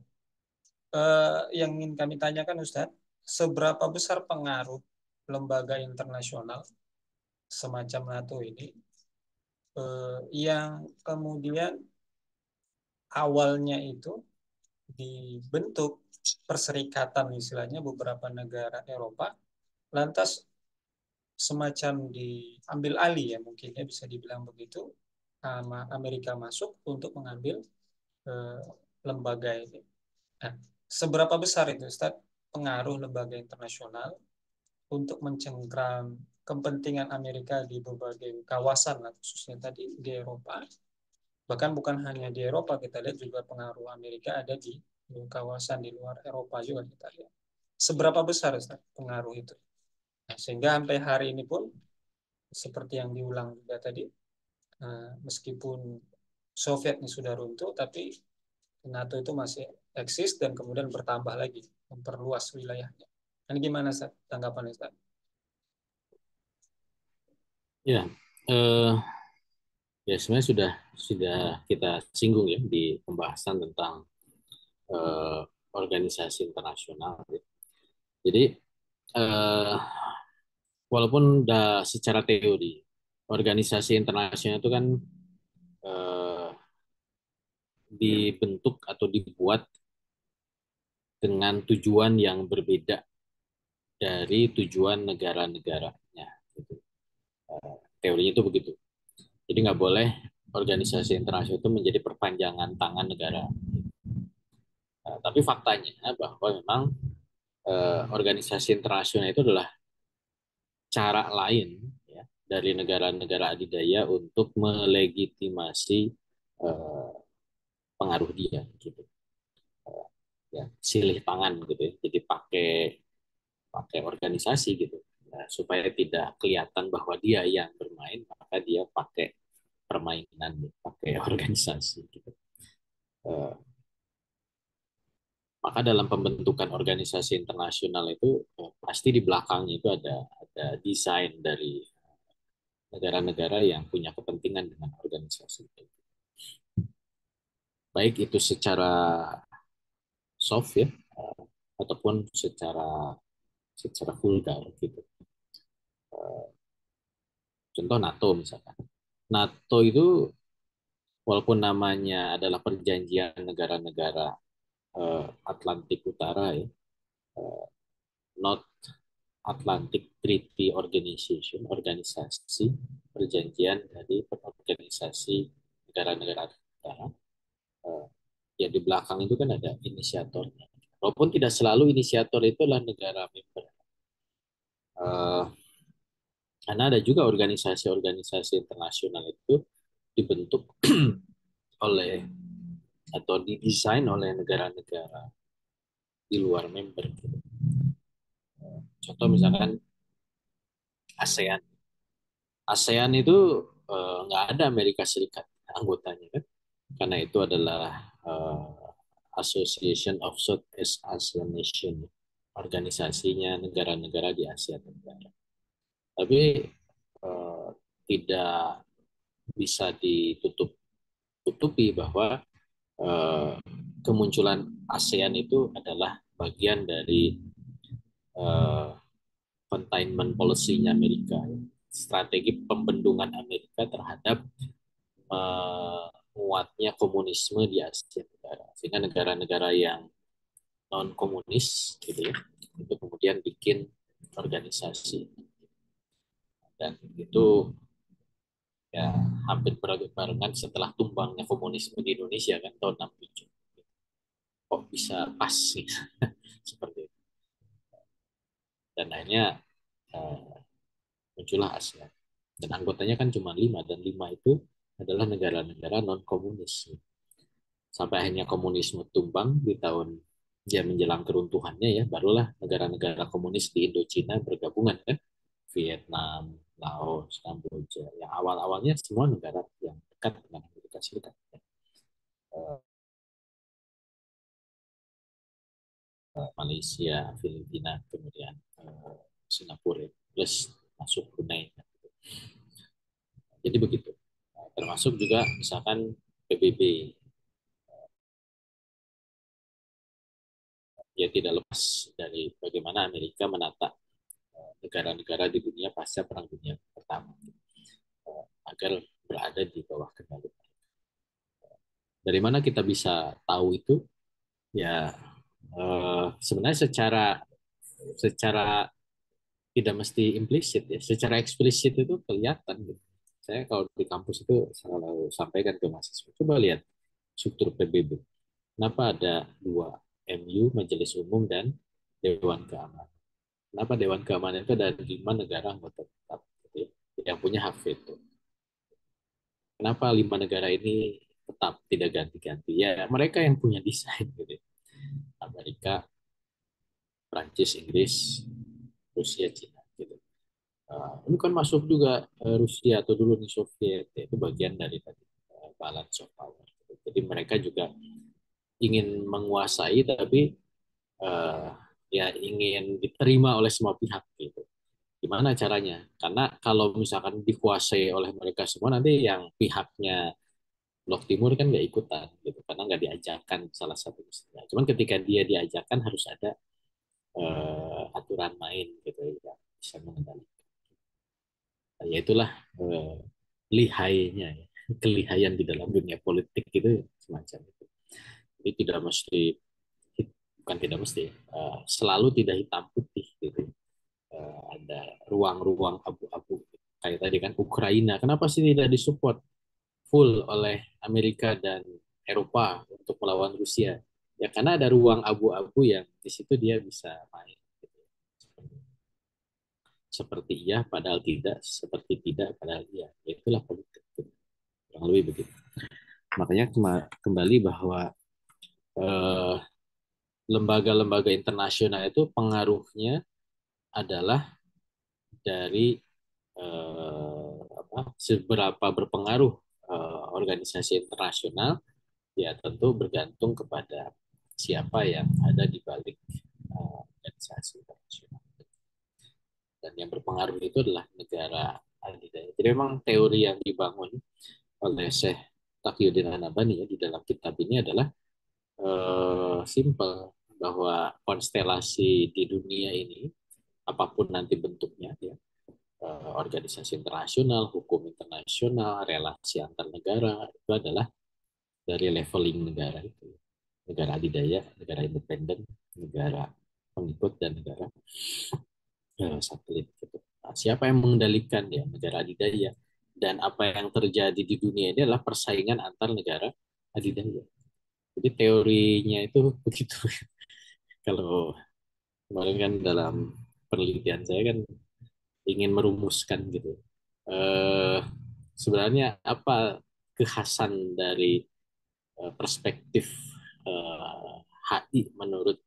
yang ingin kami tanyakan Ustadz, seberapa besar pengaruh lembaga internasional semacam NATO ini yang kemudian awalnya itu dibentuk perserikatan istilahnya beberapa negara Eropa, lantas semacam diambil alih ya mungkin ya bisa dibilang begitu, sama Amerika masuk untuk mengambil eh, lembaga ini. Nah, seberapa besar itu Ustaz pengaruh lembaga internasional untuk mencengkram kepentingan Amerika di berbagai kawasan, khususnya tadi di Eropa. Bahkan bukan hanya di Eropa, kita lihat juga pengaruh Amerika ada di kawasan di luar Eropa juga kita lihat. Seberapa besar Ustaz, pengaruh itu? Nah, sehingga sampai hari ini pun seperti yang diulang juga tadi, meskipun Soviet ini sudah runtuh, tapi NATO itu masih eksis dan kemudian bertambah lagi, memperluas wilayahnya. Ini gimana Ustaz, tanggapan Ustaz? Ya, eh, ya sebenarnya sudah kita singgung ya di pembahasan tentang eh, organisasi internasional. Jadi eh, walaupun secara teori organisasi internasional itu kan eh, dibentuk atau dibuat dengan tujuan yang berbeda dari tujuan negara-negaranya. Gitu. Teorinya itu begitu. Jadi nggak boleh organisasi internasional itu menjadi perpanjangan tangan negara. Tapi faktanya bahwa memang organisasi internasional itu adalah cara lain ya, dari negara-negara adidaya untuk melegitimasi eh, pengaruh dia gitu. Ya, silih tangan gitu ya. Jadi pakai pakai organisasi gitu. Nah, supaya tidak kelihatan bahwa dia yang bermain, maka dia pakai permainan, pakai organisasi gitu. Eh, Maka dalam pembentukan organisasi internasional itu pasti di belakangnya itu ada desain dari negara-negara yang punya kepentingan dengan organisasi itu. Baik itu secara soft ya, ataupun secara vulgar gitu. Contoh NATO misalkan. NATO itu walaupun namanya adalah perjanjian negara-negara Atlantik Utara ya, North Atlantic Treaty Organization, organisasi perjanjian dari organisasi negara-negara utara. Eh, Ya di belakang itu kan ada inisiatornya. Walaupun tidak selalu inisiator itu adalah negara member. Eh, karena ada juga organisasi-organisasi internasional itu dibentuk oleh atau didesain oleh negara-negara di luar member. Gitu. Contoh misalkan ASEAN. ASEAN itu nggak ada Amerika Serikat anggotanya kan, karena itu adalah Association of Southeast Asian Nation, organisasinya negara-negara di Asia Tenggara. Tapi eh, tidak bisa ditutupi bahwa eh, kemunculan ASEAN itu adalah bagian dari eh, containment policy-nya Amerika, strategi pembendungan Amerika terhadap menguatnya komunisme di Asia Tenggara. Sehingga negara-negara yang non komunis gitu ya, itu kemudian bikin organisasi dan itu ya hampir berbarengan setelah tumbangnya komunisme di Indonesia kan tahun 67. Kok bisa pas sih seperti itu. Dan akhirnya uh, muncullah ASEAN. Dan anggotanya kan cuma 5 dan 5 itu adalah negara-negara non komunis. Sampai akhirnya komunisme tumbang di tahun dia menjelang keruntuhannya ya, barulah negara-negara komunis di Indochina bergabungan kan, Vietnam, Laos, Kamboja. Yang awal-awalnya semua negara yang dekat dengan Amerika Serikat. Malaysia, Filipina, kemudian Singapura, plus masuk Brunei. Jadi begitu. Termasuk juga misalkan PBB. ya tidak lepas dari bagaimana Amerika menata negara-negara di dunia pasca Perang Dunia Pertama agar berada di bawah kendali. Dari mana kita bisa tahu itu? Ya sebenarnya secara secara tidak mesti implisit ya, secara eksplisit itu kelihatan gitu. Saya kalau di kampus itu selalu sampaikan ke mahasiswa, coba lihat struktur PBB. Kenapa ada dua, MU, Majelis Umum, dan Dewan Keamanan? Kenapa Dewan Keamanan itu ada 5 negara anggota tetap gitu ya, yang punya hak veto? Kenapa 5 negara ini tetap tidak ganti-ganti? Ya mereka yang punya desain gitu ya. Amerika, Prancis, Inggris, Rusia, Cina gitu. Ini kan masuk juga Rusia atau dulu Uni Soviet, ya, itu bagian dari tadi balance of power. Jadi mereka juga ingin menguasai, tapi uh, ya ingin diterima oleh semua pihak gitu. Gimana caranya? Karena kalau misalkan dikuasai oleh mereka semua, nanti yang pihaknya Blok Timur kan nggak ikutan gitu, karena nggak diajarkan salah satu istilah. Cuman ketika dia diajarkan harus ada aturan main gitu ya, bisa mengendalikan. Ya itulah eh, lihainya ya. Kelihayan di dalam dunia politik gitu semacam itu. Jadi tidak mesti, bukan tidak mesti, selalu tidak hitam putih gitu. Ada ruang-ruang abu-abu kayak tadi kan Ukraina. Kenapa sih tidak disupport full oleh Amerika dan Eropa untuk melawan Rusia? Ya karena ada ruang abu-abu yang di situ dia bisa main. Gitu. Seperti iya padahal tidak, seperti tidak padahal iya. Itulah politik. Kurang lebih begitu. Makanya kembali bahwa eh, lembaga-lembaga internasional itu pengaruhnya adalah dari seberapa berpengaruh organisasi internasional, ya tentu bergantung kepada siapa yang ada di balik organisasi internasional. Dan yang berpengaruh itu adalah negara adidaya. Jadi memang teori yang dibangun oleh Syekh Taqiyuddin Anabani ya, di dalam kitab ini adalah simple, bahwa konstelasi di dunia ini apapun nanti bentuknya ya, organisasi internasional, hukum internasional, relasi antar negara itu adalah dari leveling negara itu. Negara adidaya, negara independen, negara pengikut, dan negara satelit. Gitu. Nah, siapa yang mengendalikan ya negara adidaya? Dan apa yang terjadi di dunia ini adalah persaingan antar negara adidaya. Jadi teorinya itu begitu. Kalau kemarin kan dalam penelitian saya kan ingin merumuskan gitu. Eh, Sebenarnya apa kekhasan dari perspektif HI menurut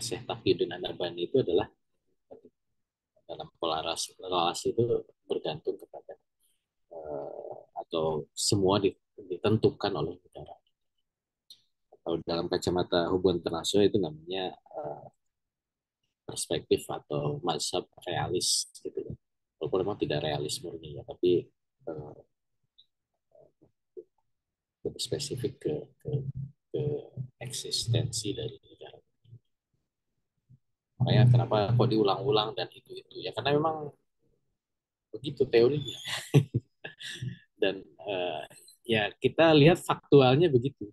Syekh Taqiyuddin An-Nabhani itu adalah dalam pola relasi itu bergantung kepada atau semua ditentukan oleh negara. Atau dalam kacamata hubungan internasional itu namanya perspektif atau mazhab realis gitu ya. Walaupun memang tidak realis murni ya, tapi uh, lebih spesifik ke eksistensi dari negara. Makanya kenapa kok diulang-ulang dan itu ya karena memang begitu teorinya. Dan ya kita lihat faktualnya begitu,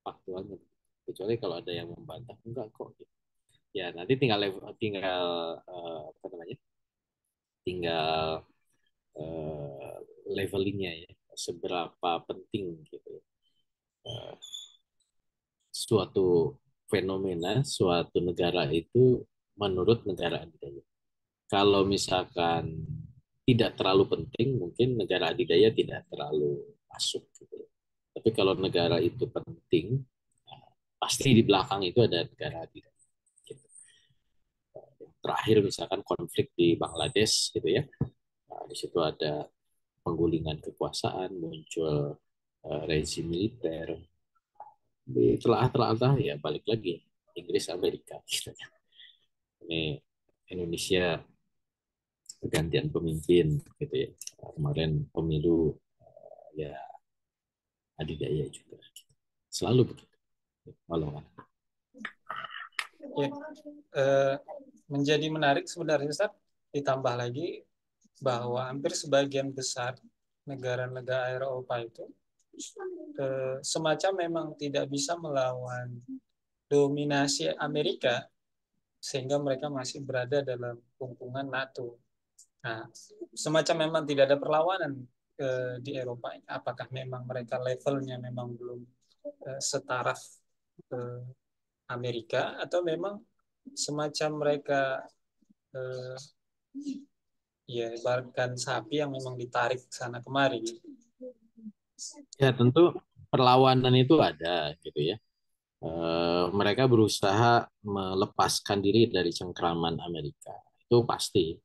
faktualnya. Kecuali kalau ada yang membantah, enggak kok. Ya nanti tinggal apa namanya? Tinggal uh, levelingnya ya, seberapa penting gitu. Uh, Suatu fenomena, suatu negara itu menurut negara adidaya. Kalau misalkan tidak terlalu penting, mungkin negara adidaya tidak terlalu masuk. Gitu. Tapi kalau negara itu penting, pasti di belakang itu ada negara adidaya. Gitu. Terakhir misalkan konflik di Bangladesh, gitu ya. Nah, di situ ada penggulingan kekuasaan, muncul rezim militer. Di telah ya balik lagi Inggris Amerika. Gitu. Ini Indonesia pergantian pemimpin gitu ya. Kemarin pemilu ya adidaya juga. Selalu begitu. Walau Ya, eh, menjadi menarik sebenarnya Ustaz, ditambah lagi bahwa hampir sebagian besar negara-negara Eropa itu semacam memang tidak bisa melawan dominasi Amerika sehingga mereka masih berada dalam lingkungan NATO. Nah, semacam memang tidak ada perlawanan di Eropa. Apakah memang mereka levelnya memang belum setaraf eh, Amerika atau memang semacam mereka eh, ya ibaratkan sapi yang memang ditarik sana kemari. Ya tentu perlawanan itu ada gitu ya. Mereka berusaha melepaskan diri dari cengkraman Amerika. Itu pasti.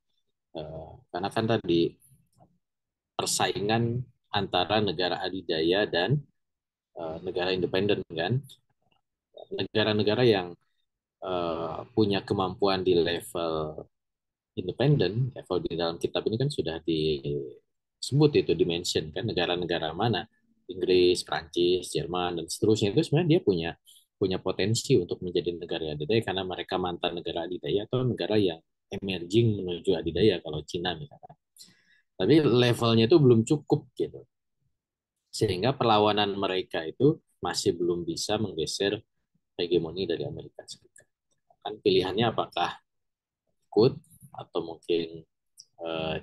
Karena kan tadi persaingan antara negara adidaya dan negara independen kan. Negara-negara yang punya kemampuan di level independen, level di dalam kitab ini kan sudah disebut itu dimention kan negara-negara mana, Inggris, Prancis, Jerman dan seterusnya itu sebenarnya dia punya punya potensi untuk menjadi negara adidaya karena mereka mantan negara adidaya atau negara yang emerging menuju adidaya kalau Cina misalkan. Tapi levelnya itu belum cukup gitu. Sehingga perlawanan mereka itu masih belum bisa menggeser hegemoni dari Amerika Serikat. Kan pilihannya apakah ikut atau mungkin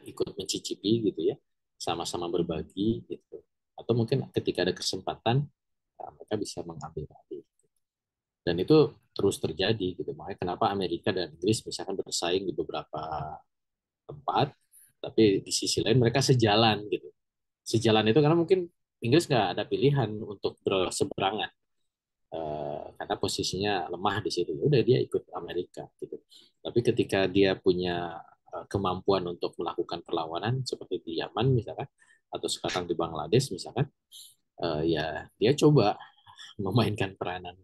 ikut mencicipi gitu ya, sama-sama berbagi gitu. Atau mungkin ketika ada kesempatan mereka bisa mengambil alih. Dan itu terus terjadi gitu. Makanya kenapa Amerika dan Inggris misalkan bersaing di beberapa tempat, tapi di sisi lain mereka sejalan gitu. Sejalan itu karena mungkin Inggris nggak ada pilihan untuk berseberangan karena posisinya lemah di situ. Udah dia ikut Amerika gitu. Tapi ketika dia punya kemampuan untuk melakukan perlawanan seperti di Yaman misalkan atau sekarang di Bangladesh misalkan, ya dia coba memainkan peranan.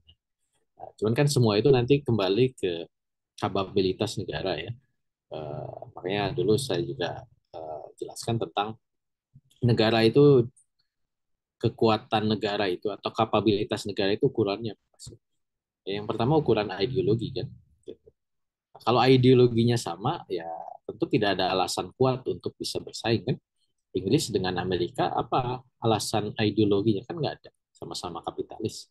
Nah, cuman kan semua itu nanti kembali ke kapabilitas negara ya. Makanya dulu saya juga jelaskan tentang negara itu kekuatan negara itu atau kapabilitas negara itu ukurannya apa sih? Yang pertama ukuran ideologi kan. Gitu. Kalau ideologinya sama, ya tentu tidak ada alasan kuat untuk bisa bersaing kan. Inggris dengan Amerika apa alasan ideologinya kan nggak ada, sama-sama kapitalis.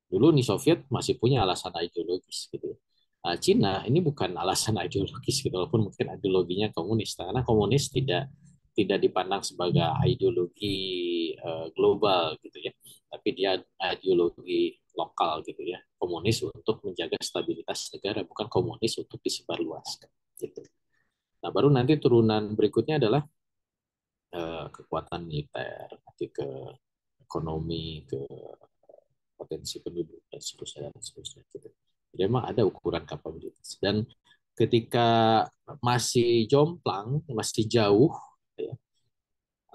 Dulu Uni Soviet masih punya alasan ideologis gitu. Nah, Cina ini bukan alasan ideologis gitu, walaupun mungkin ideologinya komunis, karena komunis tidak dipandang sebagai ideologi global gitu ya, tapi dia ideologi lokal gitu ya, komunis untuk menjaga stabilitas negara, bukan komunis untuk disebarluaskan gitu. Nah, baru nanti turunan berikutnya adalah kekuatan militer, nanti ke ekonomi, ke potensi penduduk dan seterusnya dan seterusnya gitu. Jadi memang ada ukuran kapabilitas dan ketika masih jomplang, masih jauh ya,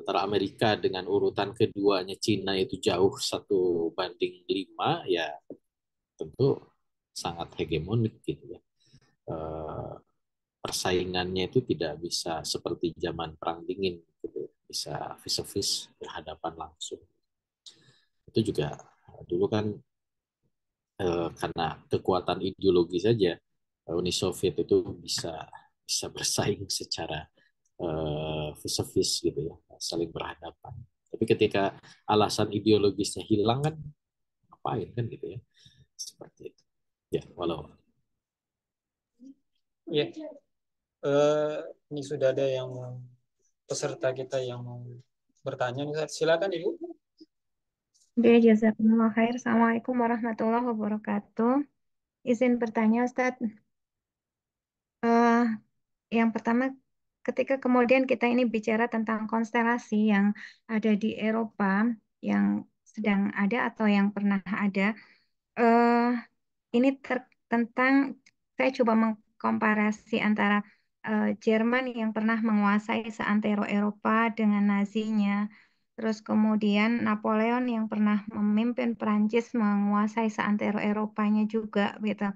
antara Amerika dengan urutan keduanya Cina itu jauh 1 banding 5 ya tentu sangat hegemonik gitu ya. Eh, Persaingannya itu tidak bisa seperti zaman perang dingin gitu, bisa vis a vis berhadapan langsung. Itu juga dulu kan karena kekuatan ideologi saja Uni Soviet itu bisa bisa bersaing secara vis gitu ya, saling berhadapan. Tapi ketika alasan ideologisnya hilang kan ngapain kan gitu ya, seperti itu. Ya, walau Ya, eh, ini sudah ada yang peserta kita yang mau bertanya nih, Ustaz. Silakan Ibu. Oke, jazakumullah khair. Assalamualaikum warahmatullahi wabarakatuh. Izin bertanya, Ustadz. Eh, yang pertama, ketika kemudian kita ini bicara tentang konstelasi yang ada di Eropa, yang sedang ada atau yang pernah ada, eh, ini tentang saya coba mengkomparasi antara Jerman yang pernah menguasai seantero Eropa dengan Nazinya, terus kemudian Napoleon yang pernah memimpin Prancis menguasai seantero Eropanya juga gitu.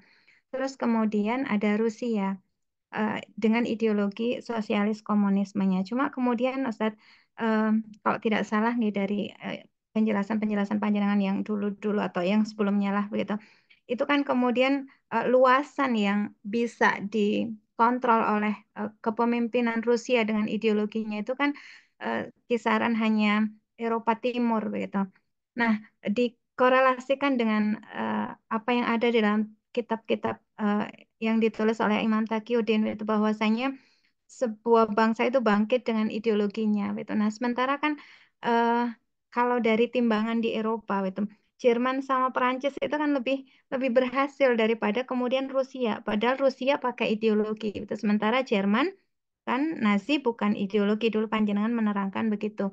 Terus kemudian ada Rusia dengan ideologi sosialis komunismenya. Cuma kemudian Ustadz, kalau tidak salah nih dari penjelasan-penjelasan panjenengan yang dulu-dulu atau yang sebelumnya lah begitu, itu kan kemudian luasan yang bisa dikontrol oleh kepemimpinan Rusia dengan ideologinya itu kan kisaran hanya Eropa Timur begitu. Nah, dikorelasikan dengan apa yang ada di dalam kitab-kitab yang ditulis oleh Imam Taqiyuddin itu bahwasanya sebuah bangsa itu bangkit dengan ideologinya gitu. Nah, sementara kan eh, kalau dari timbangan di Eropa gitu, Jerman sama Perancis itu kan lebih lebih berhasil daripada kemudian Rusia. Padahal Rusia pakai ideologi gitu. Sementara Jerman kan Nazi bukan ideologi dulu panjenengan menerangkan begitu.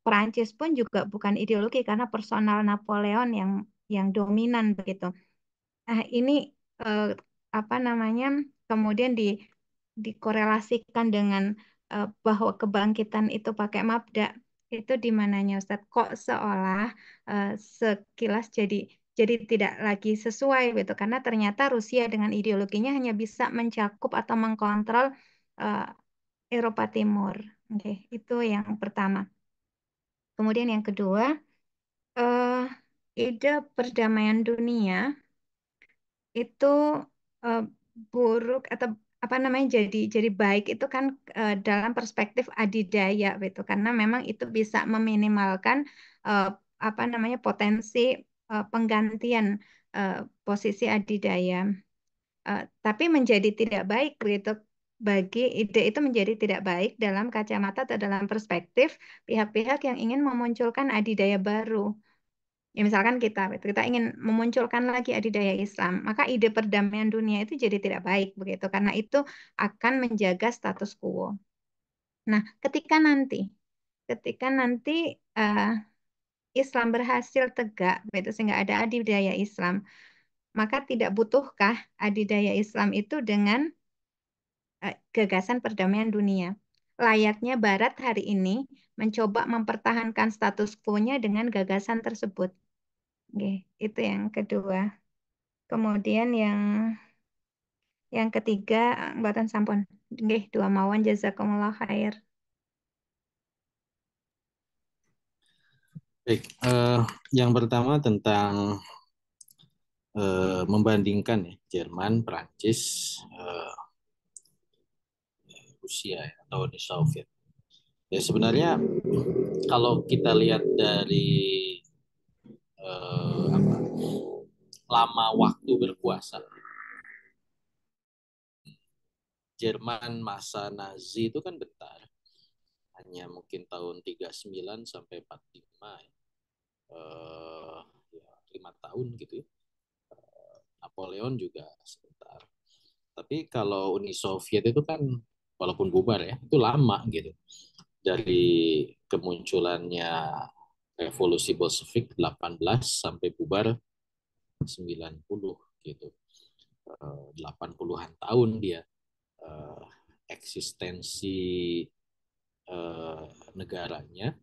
Perancis pun juga bukan ideologi karena personal Napoleon yang dominan begitu. Nah, ini eh, apa namanya kemudian dikorelasikan dengan bahwa kebangkitan itu pakai mabda itu di mananya Ustadz? Kok seolah sekilas jadi tidak lagi sesuai gitu karena ternyata Rusia dengan ideologinya hanya bisa mencakup atau mengkontrol eh, Eropa Timur. Oke, itu yang pertama. Kemudian yang kedua, eh, ide perdamaian dunia itu eh, buruk atau apa namanya jadi baik itu kan dalam perspektif adidaya gitu karena memang itu bisa meminimalkan eh, apa namanya potensi penggantian eh, posisi adidaya. Tapi menjadi tidak baik begitu bagi ide itu menjadi tidak baik dalam kacamata atau dalam perspektif pihak-pihak yang ingin memunculkan adidaya baru. Ya misalkan kita ingin memunculkan lagi adidaya Islam, maka ide perdamaian dunia itu jadi tidak baik begitu karena itu akan menjaga status quo. Nah, ketika nanti eh, Islam berhasil tegak begitu sehingga ada adidaya Islam, maka tidak butuhkah adidaya Islam itu dengan gagasan perdamaian dunia. Layaknya Barat hari ini mencoba mempertahankan status quo-nya dengan gagasan tersebut. Oke, itu yang kedua. Kemudian yang ketiga, buatan sampun. Nggih, dua mawon jazakumullah khair. Baik, yang pertama tentang membandingkan ya Jerman, Prancis, Rusia ya, atau Uni Soviet. Ya sebenarnya kalau kita lihat dari apa, lama waktu berkuasa, Jerman masa Nazi itu kan bentar, hanya mungkin tahun 39 sampai 45 ya. Ya 5 tahun gitu ya. Napoleon juga sebentar. Tapi kalau Uni Soviet itu kan walaupun bubar ya, itu lama gitu. Dari kemunculannya revolusi Bolshevik 18 sampai bubar 90 gitu. 80-an tahun dia eh, eksistensi negaranya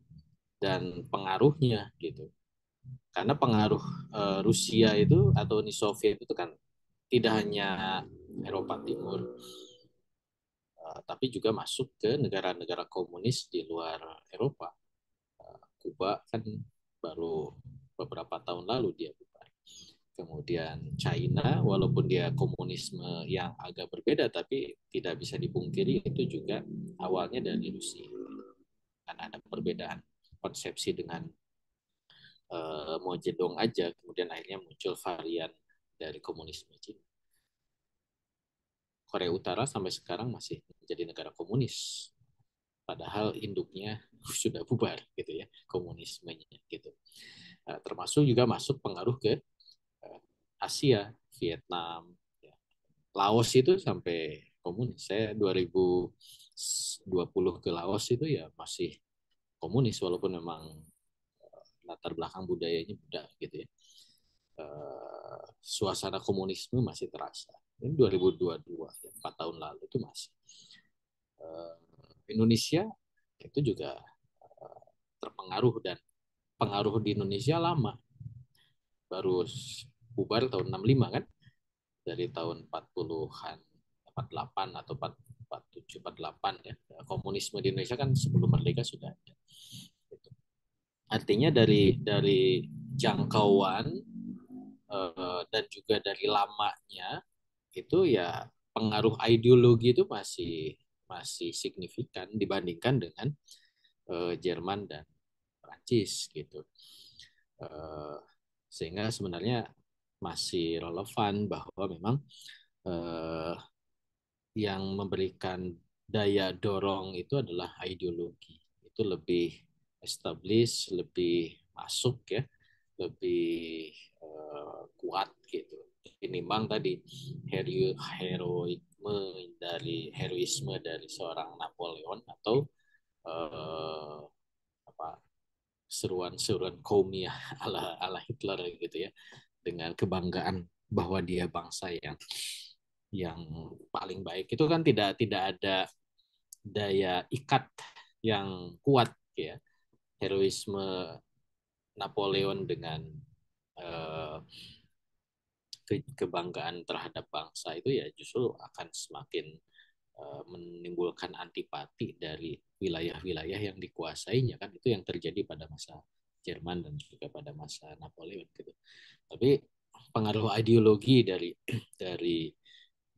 dan pengaruhnya gitu. Karena pengaruh Rusia itu atau Uni Soviet itu kan tidak hanya Eropa Timur, tapi juga masuk ke negara-negara komunis di luar Eropa. Kuba kan baru beberapa tahun lalu dia bubar. Kemudian China, walaupun dia komunisme yang agak berbeda, tapi tidak bisa dipungkiri itu juga awalnya dari Rusia. Kan ada perbedaan konsepsi dengan Mao Zedong aja, kemudian akhirnya muncul varian dari komunisme Cina. Korea Utara sampai sekarang masih menjadi negara komunis, padahal induknya sudah bubar gitu ya komunismenya gitu. Termasuk juga masuk pengaruh ke Asia, Vietnam, ya. Laos itu sampai komunis. Saya 2020 ke Laos itu ya masih komunis walaupun memang latar belakang budayanya Buddha gitu ya. Suasana komunisme masih terasa. Ini 2022, ya, 4 tahun lalu itu masih. Indonesia itu juga terpengaruh dan pengaruh di Indonesia lama. Baru bubar tahun 65 kan? Dari tahun 40-an, 48 atau 47, 48 ya. Komunisme di Indonesia kan sebelum merdeka sudah ada. Artinya dari jangkauan dan juga dari lamanya itu ya pengaruh ideologi itu masih masih signifikan dibandingkan dengan Jerman dan Prancis gitu. Eh, Sehingga sebenarnya masih relevan bahwa memang eh, yang memberikan daya dorong itu adalah ideologi. Itu lebih established, lebih masuk ya, lebih kuat gitu. Minimal tadi heroisme dari seorang Napoleon atau eh, apa seruan-seruan kaumiyah ala ala Hitler gitu ya, dengan kebanggaan bahwa dia bangsa yang paling baik. Itu kan tidak ada daya ikat yang kuat ya, heroisme Napoleon dengan eh, kebanggaan terhadap bangsa itu ya justru akan semakin menimbulkan antipati dari wilayah-wilayah yang dikuasainya, kan itu yang terjadi pada masa Jerman dan juga pada masa Napoleon gitu. Tapi pengaruh ideologi dari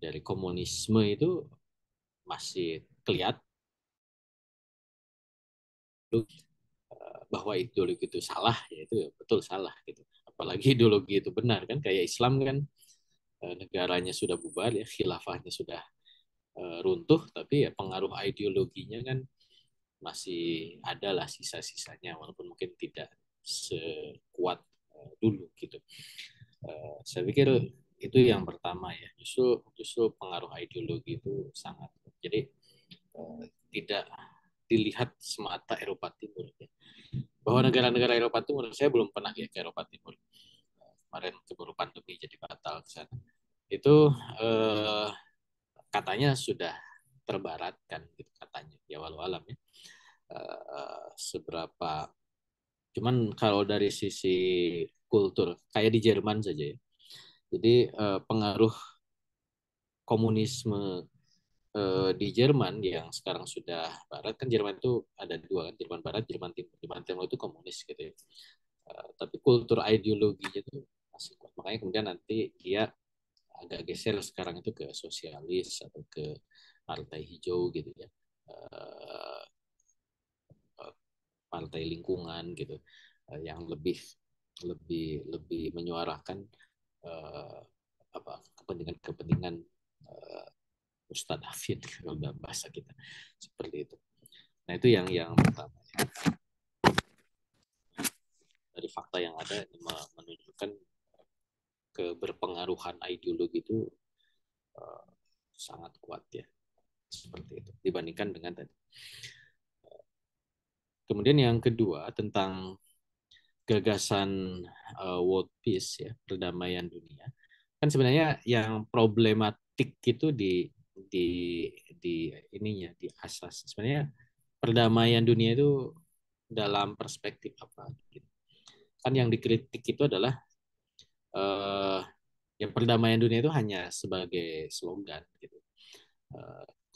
dari komunisme itu masih kelihatan bahwa ideologi itu salah, ya itu betul salah gitu. Apalagi ideologi itu benar kan, kayak Islam kan negaranya sudah bubar ya, khilafahnya sudah runtuh, tapi ya pengaruh ideologinya kan masih ada lah sisa-sisanya, walaupun mungkin tidak sekuat dulu gitu. Saya pikir itu yang pertama ya, justru pengaruh ideologi itu sangat, jadi tidak dilihat semata Eropa Timur ya. Bahwa negara-negara Eropa Timur, saya belum pernah ya ke Eropa Timur, kemarin keburu pandemi jadi batal ke sana, itu katanya sudah terbaratkan gitu katanya ya, walau alam ya. Seberapa, cuman kalau dari sisi kultur kayak di Jerman saja ya, jadi pengaruh komunisme di Jerman yang sekarang sudah barat, kan Jerman itu ada dua kan, Jerman Barat, Jerman Timur. Jerman Timur itu komunis gitu ya. Tapi kultur ideologinya itu masih kuat. Makanya kemudian nanti dia agak geser sekarang itu ke sosialis atau ke partai hijau gitu ya. Uh, Partai lingkungan gitu, yang lebih lebih lebih menyuarakan uh, apa kepentingan-kepentingan uh, Ustadz Hafid kalau dalam bahasa kita seperti itu. Nah itu yang pertama ya. Dari fakta yang ada menunjukkan keberpengaruhan ideologi itu uh, sangat kuat ya, seperti itu dibandingkan dengan tadi. Kemudian yang kedua tentang gagasan world peace ya, perdamaian dunia. Kan sebenarnya yang problematik itu di di ininya, di asas. Sebenarnya perdamaian dunia itu dalam perspektif apa gitu. Kan yang dikritik itu adalah eh, ya perdamaian dunia itu hanya sebagai slogan gitu.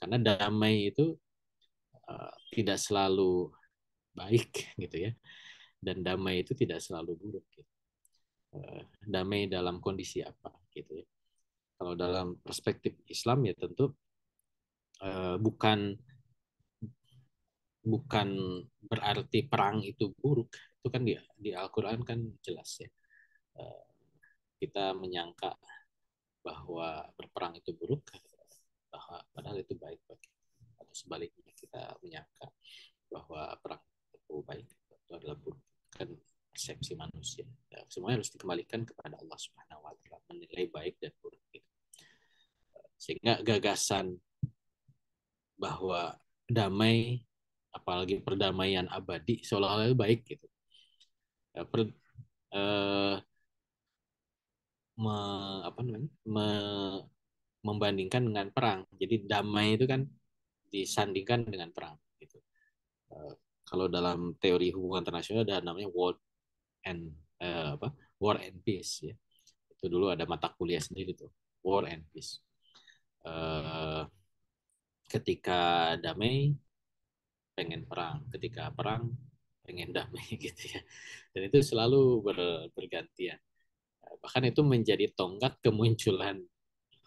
Karena damai itu tidak selalu baik gitu ya. Dan damai itu tidak selalu buruk gitu. Damai dalam kondisi apa gitu ya. Kalau dalam perspektif Islam ya tentu bukan bukan berarti perang itu buruk. Itu kan di Al-Qur'an kan jelas ya. Kita menyangka bahwa berperang itu buruk, bahwa padahal itu baik bagi, atau sebaliknya kita menyangka bahwa perang itu baik, itu adalah buruk. Kan persepsi manusia. Ya, semuanya harus dikembalikan kepada Allah Subhanahu wa taala, menilai baik dan buruk gitu. Sehingga gagasan bahwa damai, apalagi perdamaian abadi, seolah-olah baik gitu. Ya, me, apa namanya, membandingkan dengan perang. Jadi damai itu kan disandingkan dengan perang. Gitu. Uh, Kalau dalam teori hubungan internasional ada namanya and war and peace ya. Itu dulu ada mata kuliah sendiri tuh, war and peace. Uh, Ketika damai pengen perang, ketika perang pengen damai gitu ya. Dan itu selalu bergantian. Bahkan itu menjadi tonggak kemunculan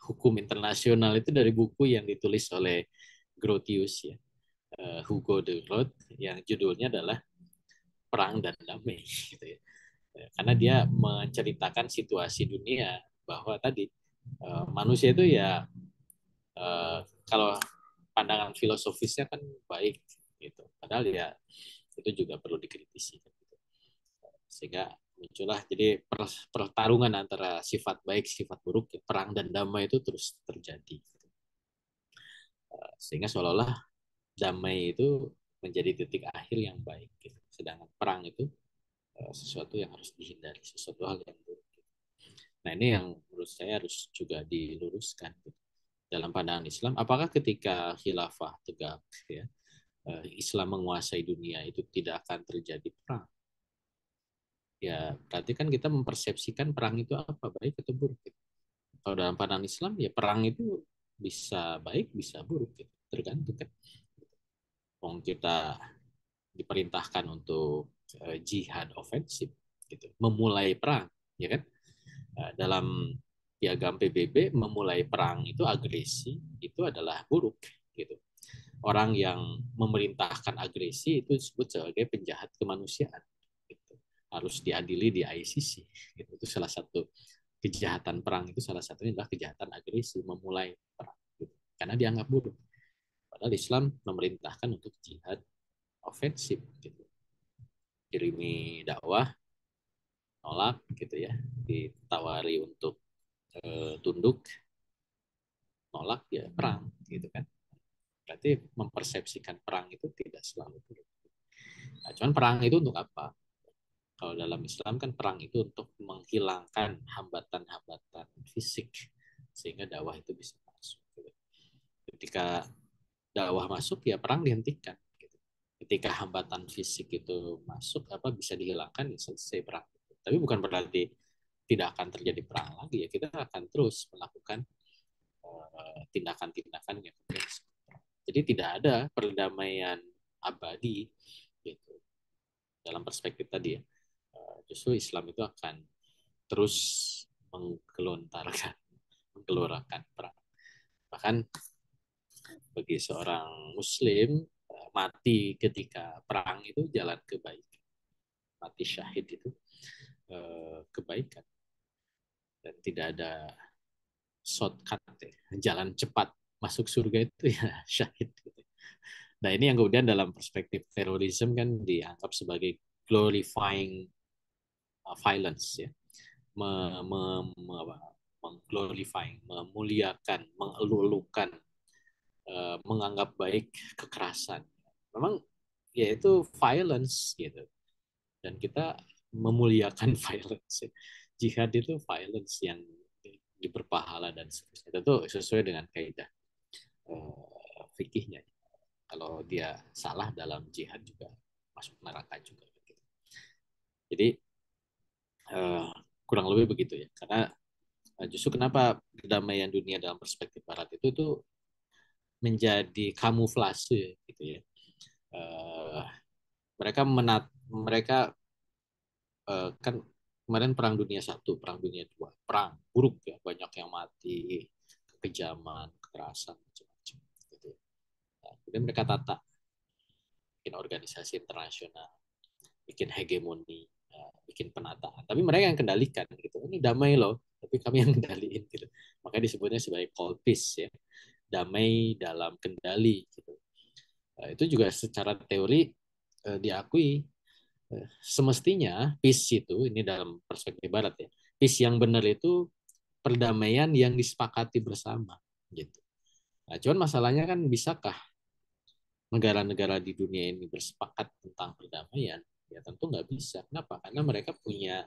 hukum internasional itu dari buku yang ditulis oleh Grotius ya, Hugo de Groot, yang judulnya adalah Perang dan Damai gitu ya. Karena dia menceritakan situasi dunia bahwa tadi manusia itu ya kalau pandangan filosofisnya kan baik gitu. Padahal ya itu juga perlu dikritisi gitu. Sehingga muncullah jadi pertarungan antara sifat baik, sifat buruk, perang dan damai itu terus terjadi. Sehingga seolah-olah damai itu menjadi titik akhir yang baik. Gitu. Sedangkan perang itu sesuatu yang harus dihindari, sesuatu hal yang buruk. Nah ini yang menurut saya harus juga diluruskan gitu. Dalam pandangan Islam. Apakah ketika khilafah tegak, ya, Islam menguasai dunia itu tidak akan terjadi perang? Ya berarti kan kita mempersepsikan perang itu apa, baik atau buruk. Gitu. Kalau dalam pandangan Islam ya perang itu bisa baik, bisa buruk, gitu. Tergantung kan. Kalau kita diperintahkan untuk jihad ofensif, gitu, memulai perang, ya kan? Dalam piagam PBB memulai perang itu agresi itu adalah buruk, gitu. Orang yang memerintahkan agresi itu disebut sebagai penjahat kemanusiaan, gitu. Harus diadili di ICC, gitu. Itu salah satu kejahatan perang, itu salah satunya adalah kejahatan agresi, memulai perang, gitu. Karena dianggap buruk. Padahal Islam memerintahkan untuk jihad ofensif, gitu. Kirimi dakwah, nolak, gitu ya. Ditawari untuk tunduk, nolak, ya perang, gitu kan. Berarti mempersepsikan perang itu tidak selalu buruk. Nah, cuman perang itu untuk apa? Kalau dalam Islam kan perang itu untuk menghilangkan hambatan-hambatan fisik sehingga dakwah itu bisa masuk. Ketika dakwah masuk ya perang dihentikan. Ketika hambatan fisik itu masuk apa bisa dihilangkan ya selesai perang. Tapi bukan berarti tidak akan terjadi perang lagi ya, kita akan terus melakukan tindakan-tindakan yang jadi tidak ada perdamaian abadi gitu dalam perspektif tadi ya. Justru Islam itu akan terus menggelorakan perang. Bahkan bagi seorang Muslim mati ketika perang itu jalan kebaikan, mati syahid itu kebaikan dan tidak ada shortcut ya. Jalan cepat masuk surga itu ya syahid. Gitu. Nah ini yang kemudian dalam perspektif terorisme kan dianggap sebagai glorifying violence ya, mengglorifying, memuliakan, mengeluh-elukan, menganggap baik kekerasan. Memang ya itu violence gitu. Dan kita memuliakan violence. Jihad itu violence yang berpahala dan seterusnya. Itu sesuai dengan kaidah fikihnya. Kalau dia salah dalam jihad juga masuk neraka juga. Jadi kurang lebih begitu ya. Karena justru kenapa perdamaian dunia dalam perspektif Barat itu tuh menjadi kamuflase gitu ya. Mereka kan kemarin perang dunia 1, perang dunia 2, perang buruk ya, banyak yang mati, kekejaman, kekerasan macam-macam gitu. Nah, kemudian mereka tata bikin organisasi internasional, bikin hegemoni, bikin penataan. Tapi mereka yang kendalikan gitu. Ini damai loh, tapi kami yang kendaliin gitu. Makanya disebutnya sebagai cold peace ya. Damai dalam kendali gitu. Itu juga secara teori diakui semestinya peace itu ini dalam perspektif Barat ya. Peace yang benar itu perdamaian yang disepakati bersama gitu. Nah, cuman masalahnya kan bisakah negara-negara di dunia ini bersepakat tentang perdamaian? Ya tentu nggak bisa. Kenapa? Karena mereka punya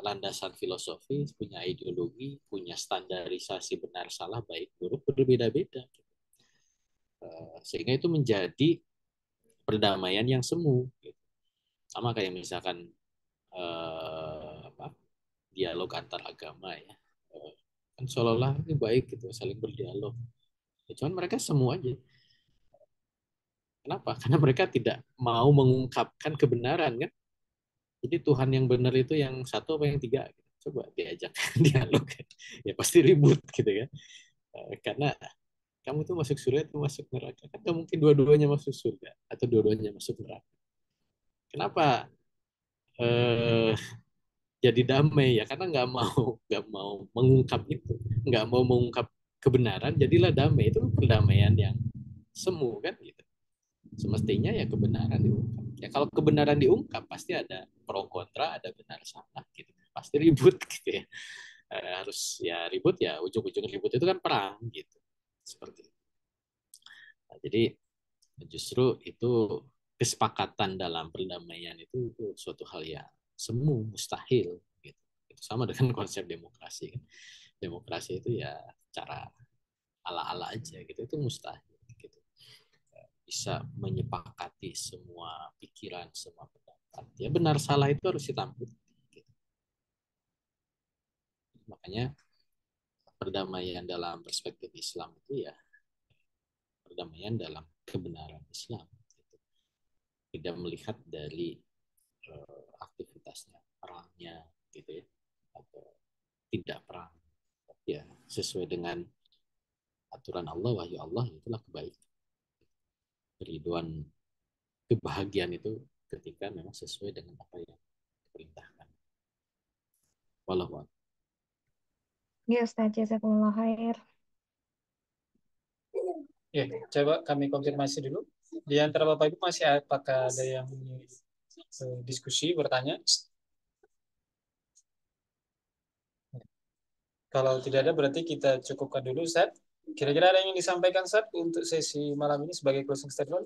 landasan filosofis, punya ideologi, punya standarisasi benar salah baik buruk berbeda-beda. Sehingga itu menjadi perdamaian yang semu. Gitu. Sama kayak misalkan dialog antar agama ya. Kan seolah-olah ini baik gitu, saling berdialog. Ya, cuman mereka semu aja. Kenapa? Karena mereka tidak mau mengungkapkan kebenaran kan. Jadi Tuhan yang benar itu yang satu apa yang tiga? Coba diajak dialog, ya pasti ribut gitu ya. Karena kamu tuh masuk surga itu masuk neraka, kan nggak mungkin dua-duanya masuk surga atau dua-duanya masuk neraka. Kenapa eh, jadi damai ya? Karena nggak mau mengungkap itu, nggak mau mengungkap kebenaran, jadilah damai. Itu perdamaian yang semu kan gitu. Semestinya ya kebenaran diungkap. Ya kalau kebenaran diungkap pasti ada pro kontra, ada benar salah gitu. Pasti ribut gitu ya. Harus ya ribut, ya ujung-ujung ribut itu kan perang gitu. Seperti itu. Nah, jadi justru itu kesepakatan dalam perdamaian itu suatu hal yang semu, mustahil gitu. Itu sama dengan konsep demokrasi. Demokrasi itu ya cara ala-ala aja gitu, itu mustahil gitu. Bisa menyepakati semua pikiran, semua pendapat. Ya benar salah itu harus ditampung. Gitu. Makanya perdamaian dalam perspektif Islam itu ya perdamaian dalam kebenaran Islam. Gitu. Tidak melihat dari aktivitasnya, perangnya, gitu ya, atau tidak perang. Ya sesuai dengan aturan Allah, wahyu Allah, itulah kebaikan. Keriduan, kebahagiaan itu ketika memang sesuai dengan apa yang diperintahkan. Wallahu a'lam. Ya Ustaz, jazakumullah khair. Ya, coba kami konfirmasi dulu. Di antara Bapak Ibu masih apakah ada yang diskusi, bertanya? Kalau tidak ada berarti kita cukupkan dulu, Ustaz. Kira-kira ada yang ingin disampaikan, Ustaz, untuk sesi malam ini sebagai closing statement?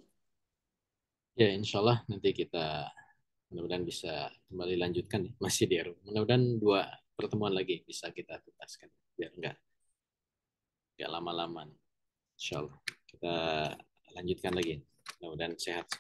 Ya insya Allah nanti kita mudah-mudahan bisa kembali lanjutkan ya. Masih di RU. Mudah-mudahan 2 pertemuan lagi bisa kita tuntaskan biar enggak lama-lama. Insya Allah kita lanjutkan lagi. Mudah-mudahan sehat.